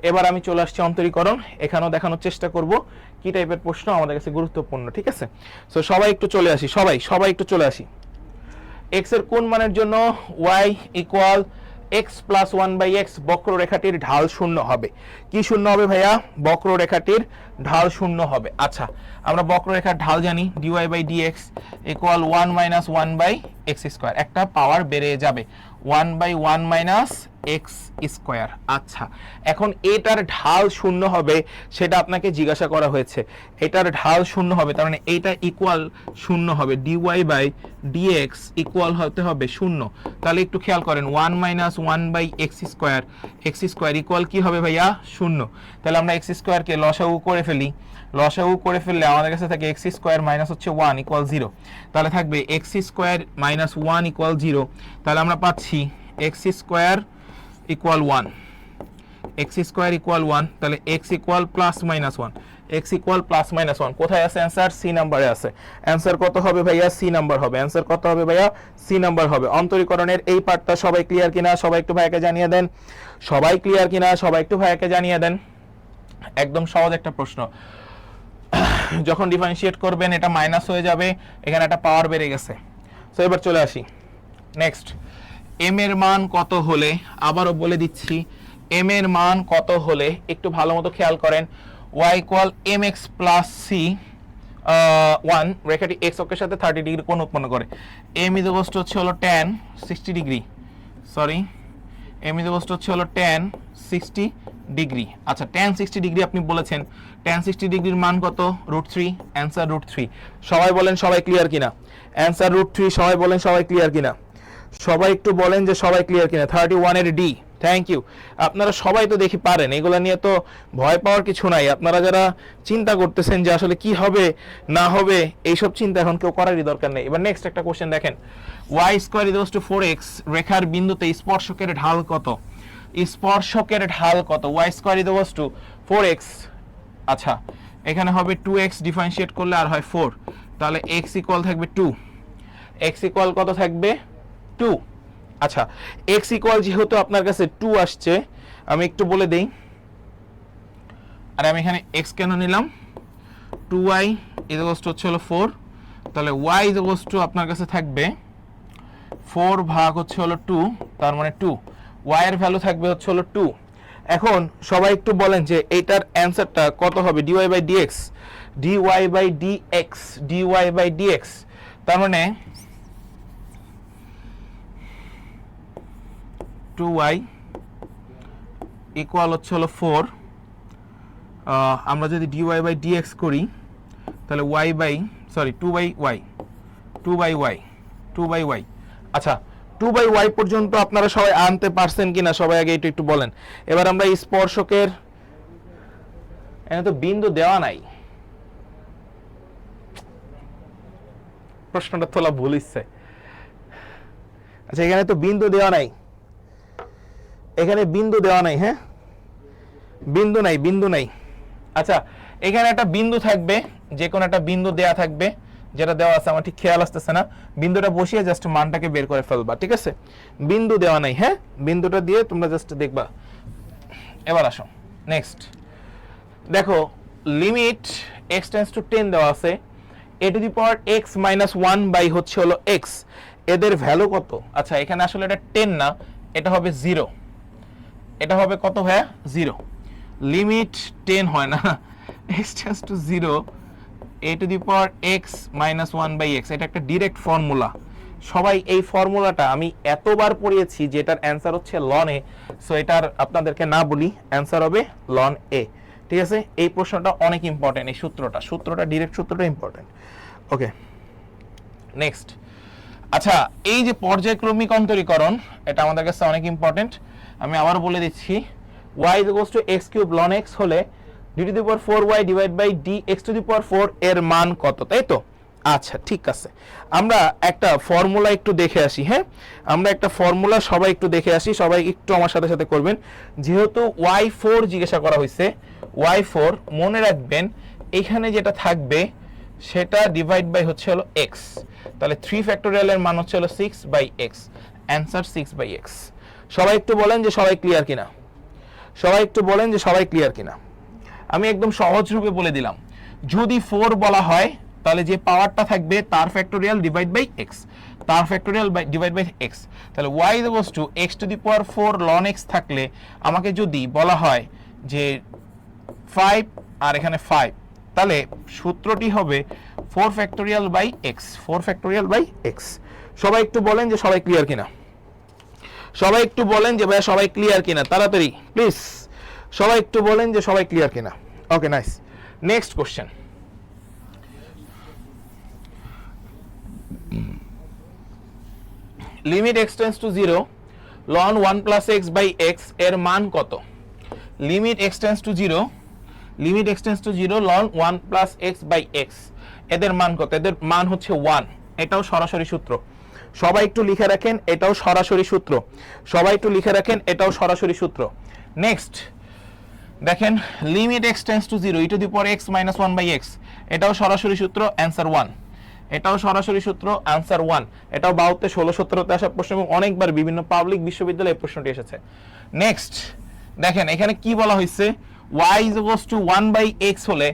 এবার আমি চলে আসছি অন্তরীকরণ। এখানেও দেখানোর চেষ্টা করব কি টাইপের প্রশ্ন আমাদের কাছে গুরুত্বপূর্ণ। ঠিক আছে, সো সবাই একটু চলে আসি, সবাই একটু চলে আসি। x এর কোন মানের জন্য y equal x plus 1/x বক্ররেখাটির ঢাল শূন্য হবে। কি শূন্য হবে ভাইয়া? বক্ররেখাটির ঢাল শূন্য হবে। আচ্ছা, আমরা বক্ররেখার ঢাল জানি, dy/dx ইকুয়াল 1 - 1/x²। একটা পাওয়ার বেড়ে যাবে, 1/1 মাইনাস এক্স স্কোয়ার। আচ্ছা, এখন এটার ঢাল শূন্য হবে সেটা আপনাকে জিজ্ঞাসা করা হয়েছে। এটার ঢাল শূন্য হবে, তার মানে এইটা ইকুয়াল শূন্য হবে, ডিওয়াই বাই ডিএক্স ইকুয়াল হতে হবে শূন্য। তাহলে একটু খেয়াল করেন, 1 মাইনাস 1/x স্কোয়ার ইকুয়াল কি হবে ভাইয়া? শূন্য। তাহলে আমরা এক্স স্কোয়ারকে লসাগু করে ফেলি। লসাগু করে ফেললে আমাদের কাছে থাকে এক্স স্কোয়ার মাইনাস হচ্ছে 1 ইকুয়াল 0। তাহলে থাকবে এক্স স্কোয়ার মাইনাস 1 ইকুয়াল 0। তাহলে আমরা পাচ্ছি x square equal 1, x square equal 1। তাহলে x equal plus minus 1, x equal plus minus 1। কোথায় আছে অ্যান্সার? সি নাম্বারে আছে। অ্যান্সার কত হবে ভাইয়া? সি নাম্বার হবে। অ্যান্সার কত হবে ভাইয়া? সি নাম্বার হবে। অন্তরীকরণের এই পার্টটা সবাই ক্লিয়ার কিনা? সবাই একটু ভাইয়াকে জানিয়ে দেন। সবাই ক্লিয়ার কিনা? সবাই একটু ভাইয়াকে জানিয়ে দেন। একদম সহজ একটা প্রশ্ন। যখন ডিফারেন্সিয়েট করবেন এটা মাইনাস হয়ে যাবে, এখানে একটা পাওয়ার বেড়ে গেছে। সো এবার চলে আসি নেক্সট। এম এর মান কত হলে, আবারও বলে দিচ্ছি, এম এর মান কত হলে একটু ভালো মতো খেয়াল করেন, y equal m x plus c 1, রেখাটি এক্স অক্ষের সাথে 30 ডিগ্রি কোণ উৎপন্ন করে। এম ইজ ইকুয়াল টু হচ্ছে হলো tan 60 degree, sorry m is equal to হচ্ছে হলো tan 60 ডিগ্রি। আচ্ছা, tan 60 ডিগ্রি আপনি বলেছেন, tan 60 ডিগ্রির মান কত? √3। অ্যান্সার √3। সবাই বলেন সবাই ক্লিয়ার কিনা? অ্যান্সার √3। সবাই বলেন সবাই ক্লিয়ার কিনা? সবাই একটু বলেন যে সবাই ক্লিয়ার কিনা? 31 এর ডি। Thank you. আপনারা সবাই তো দেখি পারেন, এগুলো নিয়ে তো ভয় পাওয়ার কিছু নাই। আপনারা যারা চিন্তা করতেছেন যে আসলে কি হবে না হবে, এইসব চিন্তা এখন কেউ করারই দরকার নেই। এবার নেক্সট একটা কোশ্চেন দেখেন, y square is equal two 4x, রেখার বিন্দুতে স্পর্শকের ঢাল কত? স্পর্শকের ঢাল কত? y square is equal two 4x। আচ্ছা, এখানে হবে 2x, ডিফারেন্সিয়েট করলে আর হয় 4। তাহলে x ইকুয়াল থাকবে 2। x ইকুয়াল কত থাকবে? 2। আচ্ছা, x ইকুয়াল যেহেতু আপনার কাছে 2 আসছে, আমি একটু বলে দেই। আর আমি এখানে x কেন নিলাম? 2y ইকুয়াল টু হচ্ছে হলো 4। তাহলে y ইকুয়াল টু আপনার কাছে থাকবে 4 ভাগ হচ্ছে হলো 2, তার মানে 2। y এর ভ্যালু থাকবে হচ্ছে হলো 2। এখন সবাই একটু বলেন যে এইটার অ্যান্সারটা কত হবে? dy by dx, dy by dx, dy by dx। তার মানে 2y ইকুয়াল হচ্ছে হলো 4। আমরা যদি dy বাই dx করি তাহলে y by, sorry 2 by y। আচ্ছা, 2 বাই y পর্যন্ত আপনারা সবাই আনতে পারছেন কিনা? সবাই আগে একটু বলেন। এবার আমরা এই স্পর্শকের, এখানে তো বিন্দু দেওয়া নাই, প্রশ্নটা তোলা ভুল ইচ্ছে। আচ্ছা, এখানে তো বিন্দু দেওয়া নাই, এখানে বিন্দু দেওয়া নাই। হ্যাঁ, বিন্দু নাই। আচ্ছা, এখানে একটা বিন্দু থাকবে, যে কোনো একটা বিন্দু দেয়া থাকবে, যেটা দেওয়া আছে আমার ঠিক খেয়াল আসতেছে না। বিন্দুটা বসিয়ে জাস্ট মানটাকে বের করে ফেলবা, ঠিক আছে? বিন্দু দেওয়া নাই, হ্যাঁ, বিন্দুটা দিয়ে তোমরা জাস্ট দেখবা। এবার আসো নেক্সট। দেখো, লিমিট x টেন্ডস টু 10 দেওয়া আছে, a to the power x minus 1 by হচ্ছে হলো x, এদের ভ্যালু কত? আচ্ছা, এখানে আসলে এটা 10 না, এটা হবে 0। এটা হবে কত ভাইয়া? 0। লিমিট 10 হয় না, x tends to 0, a to the power x minus 1 by x। এটা একটা ডিরেক্ট ফর্মুলা। সবাই এই ফর্মুলাটা আমি এতবার পড়িয়েছি যে এটার অ্যান্সার হচ্ছে ln a। সো এটার আপনাদেরকে না বলি, অ্যান্সার হবে ln a, ঠিক আছে? এই প্রশ্নটা অনেক ইম্পর্টেন্ট, এই সূত্রটা ডিরেক্ট সূত্রটা ইম্পর্টেন্ট। ওকে, নেক্সট। আচ্ছা, এই যে পর্যায়ক্রমিক অন্তরীকরণ, এটা আমাদের কাছে অনেক ইম্পর্টেন্ট। আমি আবার বলে দিচ্ছি, y equals to x cube ln x হলে d to the power 4y divide by dx to the power 4 এর মান কত, তাই তো? আচ্ছা, ঠিক আছে, আমরা একটা ফর্মুলা একটু দেখে আসি। হ্যাঁ, আমরা একটা ফর্মুলা সবাই একটু দেখে আসি। সবাই একটু আমার সাথে সাথে করবেন। যেহেতু y4 জিজ্ঞাসা করা হয়েছে, y4 মনে রাখবেন, এখানে যেটা থাকবে সেটা ডিভাইড বাই হচ্ছে হলো x। তাহলে 3 ফ্যাক্টোরিয়াল এর মান হচ্ছে হলো 6 by x। Answer 6 by x। সবাই একটু বলেন যে সবাই ক্লিয়ার কিনা? সবাই একটু বলেন যে সবাই ক্লিয়ার কিনা? আমি একদম সহজ রূপে বলে দিলাম, যদি 4 বলা হয় তাহলে যে পাওয়ারটা থাকবে তার ফ্যাক্টোরিয়াল ডিভাইড বাই x, তার ফ্যাক্টোরিয়াল ডিভাইড বাই x। তাহলে y equals to x two the power 4 ln x থাকলে আমাকে যদি বলা হয় যে 5 আর এখানে 5, তাহলে সূত্রটি হবে 4 factorial by x, 4 factorial by x। সবাই একটু বলেন যে সবাই ক্লিয়ার কিনা? সবাই একটু বলেন যে ভাইয়া সবাই ক্লিয়ার কিনা, তাড়াতাড়ি প্লিজ সবাই একটু বলেন যে সবাই ক্লিয়ার কিনা। Okay nice, next question. Limit x tends to 0 ln 1 plus x by x এর মান কত? Limit x tends to 0, limit x tends to 0 ln 1 plus x by x এদের মান কত? এদের মান হচ্ছে 1। এটাও সরাসরি সূত্র, সবাই একটু লিখে রাখেন, এটাও সরাসরি সূত্র, সবাই একটু লিখে রাখেন, এটাও সরাসরি সূত্র। নেক্সট দেখেন, limit x tends to 0 e to the power x minus 1 by x, এটাও সরাসরি সূত্র, অ্যান্সার 1। এটাও সরাসরি সূত্র, অ্যান্সার 1। এটাও 52, 16, 17তে আসা প্রশ্ন এবং অনেকবার বিভিন্ন পাবলিক বিশ্ববিদ্যালয়ে এই প্রশ্নটি এসেছে। নেক্সট দেখেন, এখানে কি বলা হয়েছে, y is equals to 1 by x হলে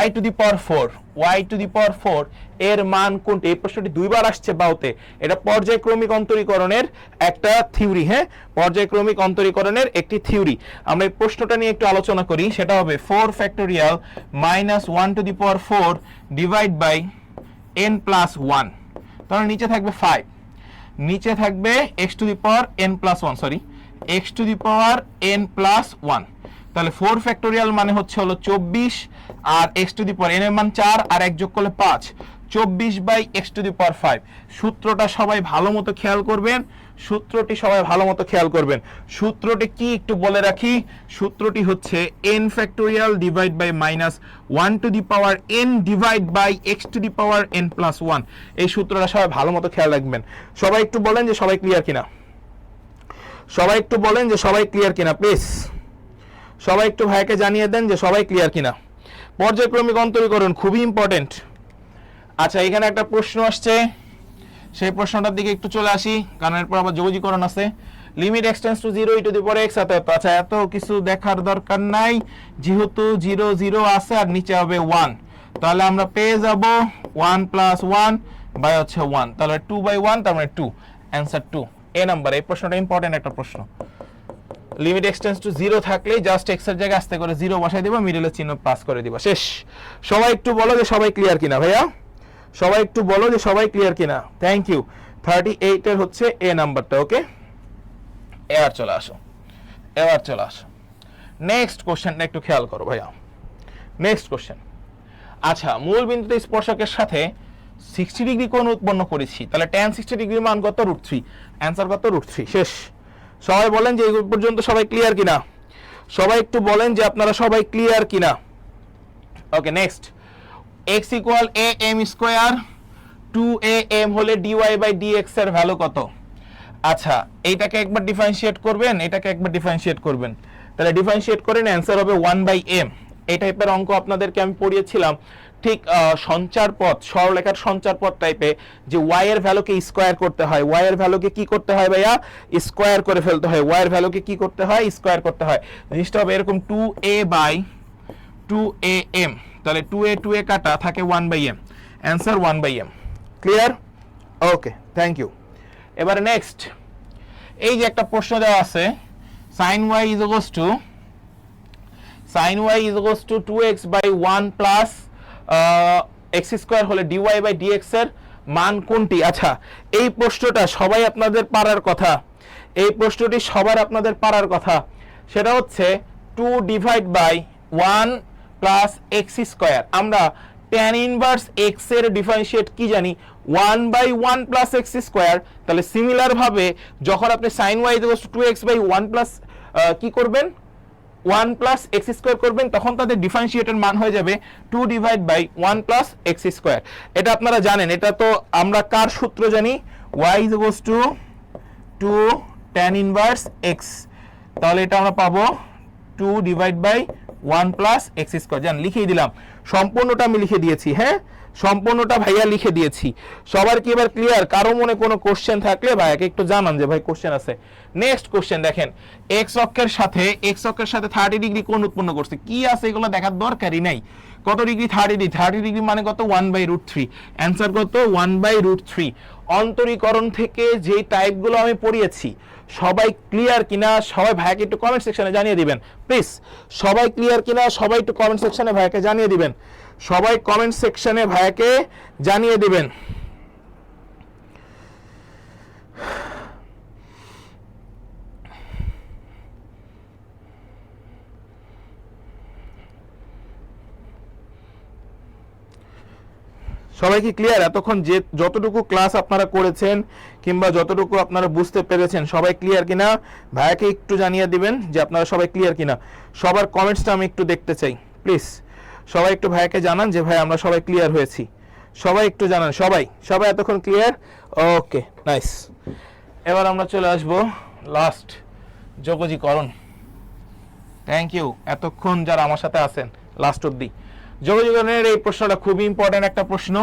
y to the power 4, y to the power 4 এর মান কোনটি? এই প্রশ্নটি দুইবার আসছে বাউতে। এটা পর্যায়ক্রমিক অন্তরীকরণের একটা থিওরি, হ্যাঁ, পর্যায়ক্রমিক অন্তরীকরণের একটি থিওরি। আমরা এই প্রশ্নটা নিয়ে একটু আলোচনা করি। সেটা হবে 4 factorial minus 1 to the power 4 divide by n plus 1। তাহলে নিচে থাকবে 5, নিচে থাকবে x to the power n plus 1, sorry x to the power n plus 1। তাহলে 4 ফ্যাক্টোরিয়াল মানে হচ্ছে হলো 24, আর x to the power n এর মান 4 আর 1 যোগ করলে 5, 24 by x to the power 5। সূত্রটা সবাই ভালো মতো খেয়াল করবেন, সূত্রটি সবাই ভালো মতো খেয়াল করবেন। সূত্রটি কি একটু বলে রাখি, সূত্রটি হচ্ছে n factorial divide by minus 1 to the power n divide by x to the power n plus 1। এই সূত্রটা সবাই ভালো মতো খেয়াল রাখবেন। সবাই একটু বলেন যে সবাই ক্লিয়ার কিনা, সবাই একটু বলেন যে সবাই ক্লিয়ার কিনা প্লিজ, সবাই একটু ভাইকে জানিয়ে দেন যে সবাই ক্লিয়ার কিনা। পর্যায়ক্রমিক অন্তরীকরণ খুবই ইম্পর্টেন্ট। আচ্ছা, এখানে একটা প্রশ্ন আসছে, সেই প্রশ্নটার দিকে একটু চলে আসি, কারণ এরপর আবার যোগজীকরণ আছে। Limit x tends to 0 e to the power x। আচ্ছা, এত কিছু দেখার দরকার নাই, যেহেতু 0 0 আছে আর নিচে হবে 1, তাহলে আমরা পেয়ে যাব 1 প্লাস 1 বাই হচ্ছে 1, তাহলে 2 বাই 1, তার মানে 2, অ্যান্সার 2 এ নাম্বার। এই প্রশ্নটা ইম্পর্টেন্ট একটা প্রশ্ন। লিমিট x টেন্ডস টু 0 থাকলে জাস্ট x এর জায়গায় আস্তে করে 0 বসাই দিবা, মিডলের চিহ্ন পাস করে দিবা, শেষ। সবাই একটু বলো যে সবাই ক্লিয়ার কিনা ভাইয়া, সবাই একটু বলো যে সবাই ক্লিয়ার কিনা। Thank you. 38 এর হচ্ছে এ নাম্বারটা। ওকে, এবার চলে আসো, এবার চলে আসো নেক্সট কোশ্চেনটা একটু খেয়াল করো ভাইয়া। নেক্সট কোশ্চেন, আচ্ছা, মূল বিন্দুতে স্পর্শকের সাথে 60 ডিগ্রি কোণ উৎপন্ন করেছি, তাহলে tan 60 ডিগ্রির মান কত? √3। অ্যান্সার কত? √3। শেষ। সবাই বলেন যে এই পর্যন্ত সবাই ক্লিয়ার কিনা, সবাই একটু বলেন যে আপনারা সবাই ক্লিয়ার কিনা। Okay, next, x equal am square 2am হলে dy বাই dx এর ভ্যালু কত? আচ্ছা, এইটাকে একবার ডিফারেন্সিয়েট করবেন, এটাকে একবার ডিফারেন্সিয়েট করবেন, তাহলে ডিফারেন্সিয়েট করেন, অ্যান্সার হবে 1/m। এই টাইপের অঙ্ক আপনাদেরকে আমি পড়িয়েছিলাম, ঠিক সঞ্চার পথ, সরলরেখার সঞ্চার পথ টাইপে, যে y এর ভ্যালুকে স্কয়ার করতে হয়, y এর ভ্যালুকে কি করতে হয় ভাইয়া? স্কয়ার করে ফেলতে হয়, y এর ভ্যালুকে কি করতে হয়? স্কয়ার করতে হয়। জিনিসটা হবে এরকম 2a বাই 2am, তাহলে 2a কাটা থাকে 1/m, answer 1/m। Clear? Okay, thank you. এবারে নেক্সট, এই যে একটা প্রশ্ন দেওয়া আছে, sin y is equals to 2x by 1 plus x square হলে dy by dx এর মান কোনটি? আচ্ছা, এই প্রশ্নটা সবাই আপনাদের পারার কথা, এই প্রশ্নটি সবার আপনাদের পারার কথা। সেটা হচ্ছে 2 divide by 1 plus x square. আমরা tan ইনভার্স x এর ডিফারেন্সিয়েট কি জানি? 1/1 প্লাস x স্কয়ার। তাহলে সিমিলার ভাবে যখন আপনি sin y equals to 2x by 1 plus কি করবেন? 1 প্লাস x স্কয়ার করবেন, তখন তাদের ডিফারেন্সিয়েটের মান হয়ে যাবে 2 divide by 1 plus x square. এটা আপনারা জানেন, এটা তো আমরা কার সূত্র জানি? y equals to 2 tan inverse x। তাহলে এটা আমরা পাবো 2 divide by 1 plus x square. জান, লিখেই দিলাম, সম্পূর্ণটা আমি লিখে দিয়েছি, হ্যাঁ, সম্পূর্ণটা ভাইয়া লিখে দিয়েছি। সবার কি এবার ক্লিয়ার? কারো মনে কোনো কোশ্চেন থাকলে ভাইয়াকে একটু জানান যে ভাই কোশ্চেন আছে। নেক্সট কোশ্চেন দেখেন, x অক্ষের সাথে 30 ডিগ্রি কোণ উৎপন্ন করছে, কি আছে এগুলো দেখার দরকারই নাই। কত ডিগ্রি? 30 ডিগ্রি। 30 ডিগ্রি মানে কত? 1/√3। অ্যান্সার কত? 1/√3। অন্তরীকরণ থেকে যেই টাইপগুলো আমি পড়িয়েছি, সবাই ক্লিয়ার কিনা? সবাই ভাইয়াকে একটু কমেন্ট সেকশনে জানিয়ে দিবেন প্লিজ। সবাই ক্লিয়ার কিনা? সবাই একটু কমেন্ট সেকশনে ভাইয়াকে জানিয়ে দিবেন, সবাই কমেন্ট সেকশনে ভাইয়াকে জানিয়ে দিবেন। সবাই কি ক্লিয়ার? এতক্ষণ যে যতটুকু ক্লাস আপনারা করেছেন কিংবা যতটুকু আপনারা বুঝতে পেরেছেন সবাই ক্লিয়ার কিনা ভাইয়াকে একটু জানিয়ে দিবেন যে আপনারা সবাই ক্লিয়ার কিনা। সবার কমেন্টসটা আমি একটু দেখতে চাই প্লিজ। সবাই একটু ভাইয়াকে জানান যে ভাই আমরা সবাই ক্লিয়ার হয়েছি। সবাই একটু জানান, সবাই সবাই এতক্ষণ ক্লিয়ার? Okay nice. এবার আমরা চলে আসবো লাস্ট যোগজীকরণ। থ্যাংক ইউ এতক্ষণ যারা আমার সাথে আছেন লাস্ট অব্দি। যোগজীকরণের এই প্রশ্নটা খুবই ইম্পর্টেন্ট একটা প্রশ্ন,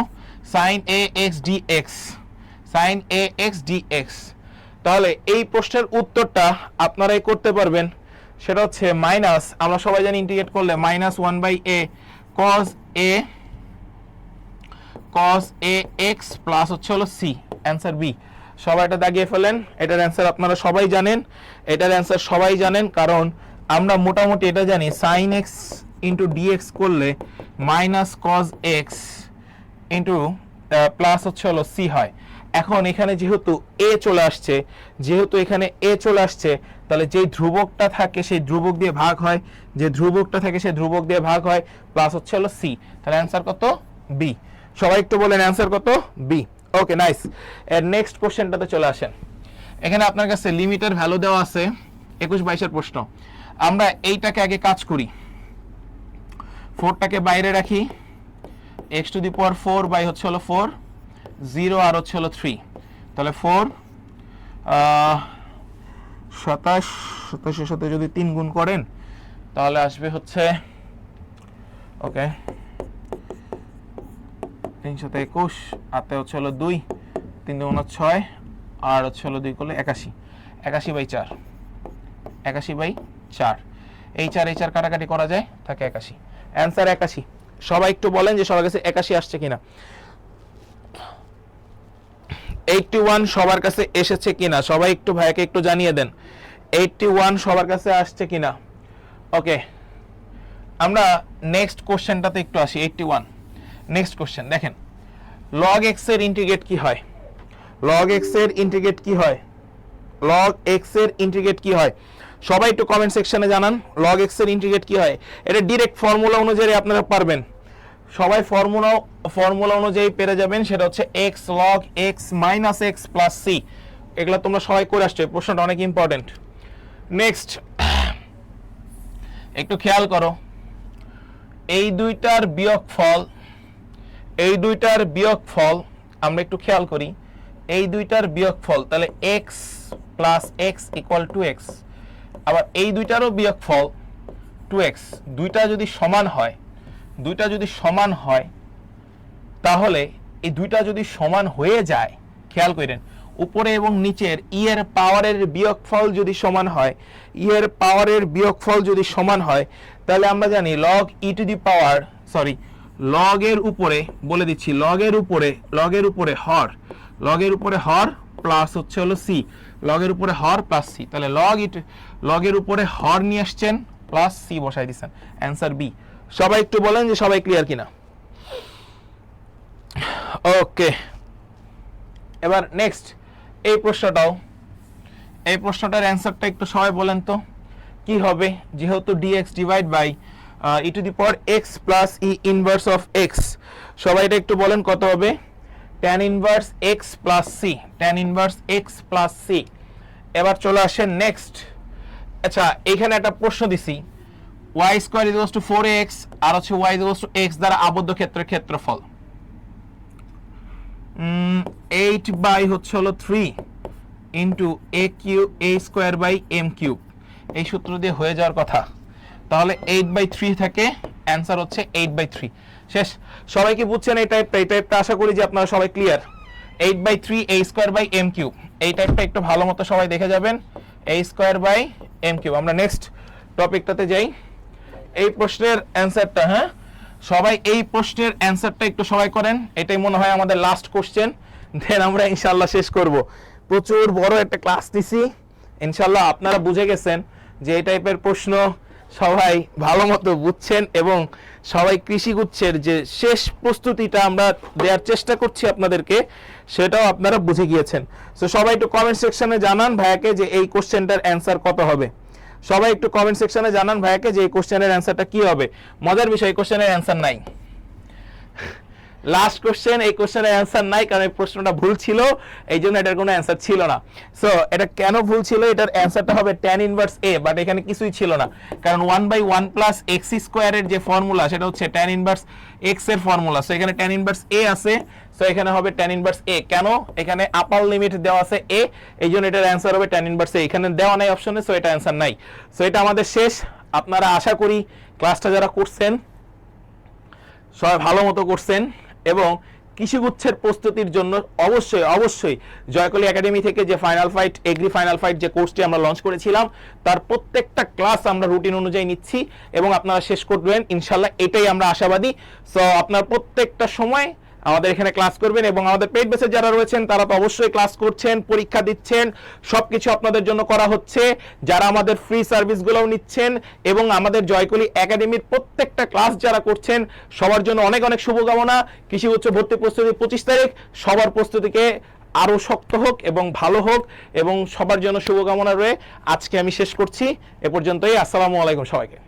sin ax dx, sin ax dx। তাহলে এই প্রশ্নের উত্তরটা আপনারাই করতে পারবেন, সেটা হচ্ছে মাইনাস, আমরা সবাই জানি ইন্টিগ্রেট করলে minus 1/a cos ax plus হচ্ছে হলো c, অ্যান্সার বি। সবাই এটা দাগিয়ে ফেলেন, এটার অ্যান্সার আপনারা সবাই জানেন, এটার অ্যান্সার সবাই জানেন, কারণ আমরা মোটামুটি এটা জানি sin x ইন্টু dx করলে minus cos x into plus হচ্ছে হলো c হয়। এখন এখানে যেহেতু a চলে আসছে, যেহেতু এখানে a চলে আসছে, তাহলে যে ধ্রুবকটা থাকে সেই ধ্রুবক দিয়ে ভাগ হয়, যে ধ্রুবকটা থাকে সেই ধ্রুবক দিয়ে ভাগ হয়, প্লাস হচ্ছে হলো c। তাহলে অ্যান্সার কত? বি। সবাই একটু বলেন অ্যান্সার কত? বি। Okay nice. এর নেক্সট কোশ্চেনটাতে চলে আসেন। এখানে আপনার কাছে লিমিটের ভ্যালু দেওয়া আছে 21-22 প্রশ্ন। আমরা এইটাকে আগে কাজ করি, 4টাকে বাইরে রাখি, x⁴ বাই হচ্ছে হলো 4, 0 আর হচ্ছে হলো 3, তাহলে 4 27 সাথে যদি 3 গুণ করেন তাহলে আসবে হচ্ছে ওকে 3 সাথে 21, আতে হচ্ছে হলো 2, 3 2 6 আর হচ্ছে হলো 2 করলে 81, 81/4, 81/4। এই 4 কাটাকাটি করা যায়, থাকে 81, অ্যান্সার 81। সবাই একটু বলেন যে সবার কাছে 81 আসছে কিনা। 81 সবার কাছে এসেছে কিনা সবাই একটু ভাইকে একটু জানিয়ে দেন, 81 সবার কাছে আসছে কিনা। ওকে, আমরা নেক্সট কোশ্চেনটাতে একটু আসি। 81 নেক্সট কোশ্চেন দেখেন, log x এর ইন্টিগ্রেট কি হয়? log x এর ইন্টিগ্রেট কি হয়? log x এর ইন্টিগ্রেট কি হয়? সবাই একটু কমেন্ট সেকশনে জানান log x এর ইন্টিগ্রেট কি হয়। এটা ডাইরেক্ট ফর্মুলা অনুযায়ী আপনারা পারবেন, সবাই ফর্মুলা অনুযায়ী পেরে যাবেন, সেটা হচ্ছে x log x minus x plus c। এগুলো তোমরা সবাই করে আসছো, এই প্রশ্নটা অনেক ইম্পর্টেন্ট। নেক্সট একটু খেয়াল করো, এই দুইটার বিয়োগফল আমরা একটু খেয়াল করি, এই দুইটার বিয়োগফল, তাহলে x plus x equal to x, আবার এই দুইটারও বিয়োগফল 2x। দুইটা যদি সমান হয় তাহলে এই দুইটা যদি সমান হয়ে যায়, খেয়াল করেন উপরে এবং নিচের ই এর পাওয়ারের বিয়োগফল যদি সমান হয়, তাহলে আমরা জানি log e to the power log এর উপরে বলে দিচ্ছি, log এর উপরে হর প্লাস হচ্ছে হলো c, log এর উপরে হর প্লাস c, তাহলে log এর উপরে হর নিয়ে আসছেন প্লাস c বসাই দিচ্ছেন, অ্যান্সার বি। সবাই একটু বলেন যে সবাই ক্লিয়ার কিনা। ওকে, এবার নেক্সট এই প্রশ্নটার অ্যান্সারটা একটু সবাই বলেন তো কি হবে, যেহেতু dx divide by e to the power x plus e inverse of x, সবাই এটা একটু বলেন কত হবে? tan inverse x plus c, এবার চলে আসেন নেক্সট। আচ্ছা, এখানে একটা প্রশ্ন দিছি, y square equals to 4x আর হচ্ছে y ইকুয়ালস টু x দ্বারা আবদ্ধ ক্ষেত্রের ক্ষেত্রফল 8 বাই হচ্ছে হলো 3 into a square by m cube, এই সূত্র দিয়ে হয়ে যাওয়ার কথা। তাহলে 8/3 থাকে, অ্যান্সার হচ্ছে 8/3। শেষ। সবাই কি বুঝছেন এই টাইপটা? আশা করি যে আপনারা সবাই clear. 8/3 a square by m cube, এই টাইপটা একটু ভালো মতো সবাই দেখে যাবেন, a square by m cube. আমরা নেক্সট টপিকটাতে যাই। এই প্রশ্নের অ্যান্সারটা, হ্যাঁ সবাই এই প্রশ্নের অ্যান্সারটা একটু সবাই করেন, এটাই মনে হয় আমাদের লাস্ট কোশ্চেন, দেন আমরা ইনশাআল্লাহ শেষ করব। প্রচুর বড় একটা ক্লাস নিছি, ইনশাআল্লাহ আপনারা বুঝে গেছেন যে এই টাইপের প্রশ্ন সবাই ভালো মতো বুঝছেন এবং সবাই কৃষিগুচ্ছের যে শেষ প্রস্তুতিটা আমরা দেওয়ার চেষ্টা করছি আপনাদেরকে, সেটাও আপনারা বুঝে গিয়েছেন। সো সবাই একটু কমেন্ট সেকশনে জানান ভাইয়াকে যে এই কোশ্চেনটার অ্যান্সার কত হবে। সবাই একটু কমেন্ট সেকশনে জানান ভাইয়াকে যে এই কোশ্চেনের অ্যান্সারটা কি হবে। মজার বিষয়, এই কোশ্চেনের অ্যান্সার নাই, লাস্ট কোশ্চেন, এই কোশ্চেনের অ্যান্সার নাই কারণ এই প্রশ্নটা ভুল ছিল, এই জন্য এটার কোনো অ্যান্সার ছিল না। সো এটা কেন ভুল ছিল, এটার অ্যান্সারটা হবে tan ইনভার্স a, বাট এখানে কিছুই ছিল না কারণ 1/1 প্লাস এক্স স্কোয়ারের যে ফর্মুলা সেটা হচ্ছে tan ইনভার্স x এর ফর্মুলা। সো এখানে tan ইনভার্স a আছে, সো এখানে হবে tan ইনভার্স a। কেন, এখানে আপার লিমিট দেওয়া আছে a, এই জন্য এটার অ্যান্সার হবে tan ইনভার্স a। এখানে দেওয়া নাই অপশনে, সো এটা অ্যান্সার নাই। সো এটা আমাদের শেষ। আপনারা আশা করি ক্লাসটা যারা করছেন সবাই ভালো মতো করছেন এবং কৃষিগুচ্ছের প্রস্তুতির জন্য অবশ্যই অবশ্যই জয়কলি একাডেমি থেকে যে final fight agri final fight যে কোর্সটি আমরা লঞ্চ করেছিলাম তার প্রত্যেকটা ক্লাস আমরা রুটিন অনুযায়ী নিচ্ছি এবং আপনারা শেষ করবেন ইনশাল্লাহ, এটাই আমরা আশাবাদী। সো আপনার প্রত্যেকটা সময় আমাদের এখানে ক্লাস করবেন এবং আমাদের পেইড ব্যাচে যারা রয়েছেন তারা তো অবশ্যই ক্লাস করছেন, পরীক্ষা দিচ্ছেন, সবকিছু আপনাদের জন্য করা হচ্ছে। যারা আমাদের ফ্রি সার্ভিসগুলোও নিচ্ছেন এবং আমাদের জয়কলি একাডেমির প্রত্যেকটা ক্লাস যারা করছেন সবার জন্য অনেক অনেক শুভকামনা। কৃষি উচ্চ ভর্তি প্রস্তুতি 25 তারিখ, সবার প্রস্তুতিকে আরো শক্ত হোক এবং ভালো হোক এবং সবার জন্য শুভকামনা রয়ে আজকে আমি শেষ করছি। এ পর্যন্তই। আসসালামু আলাইকুম সবাইকে।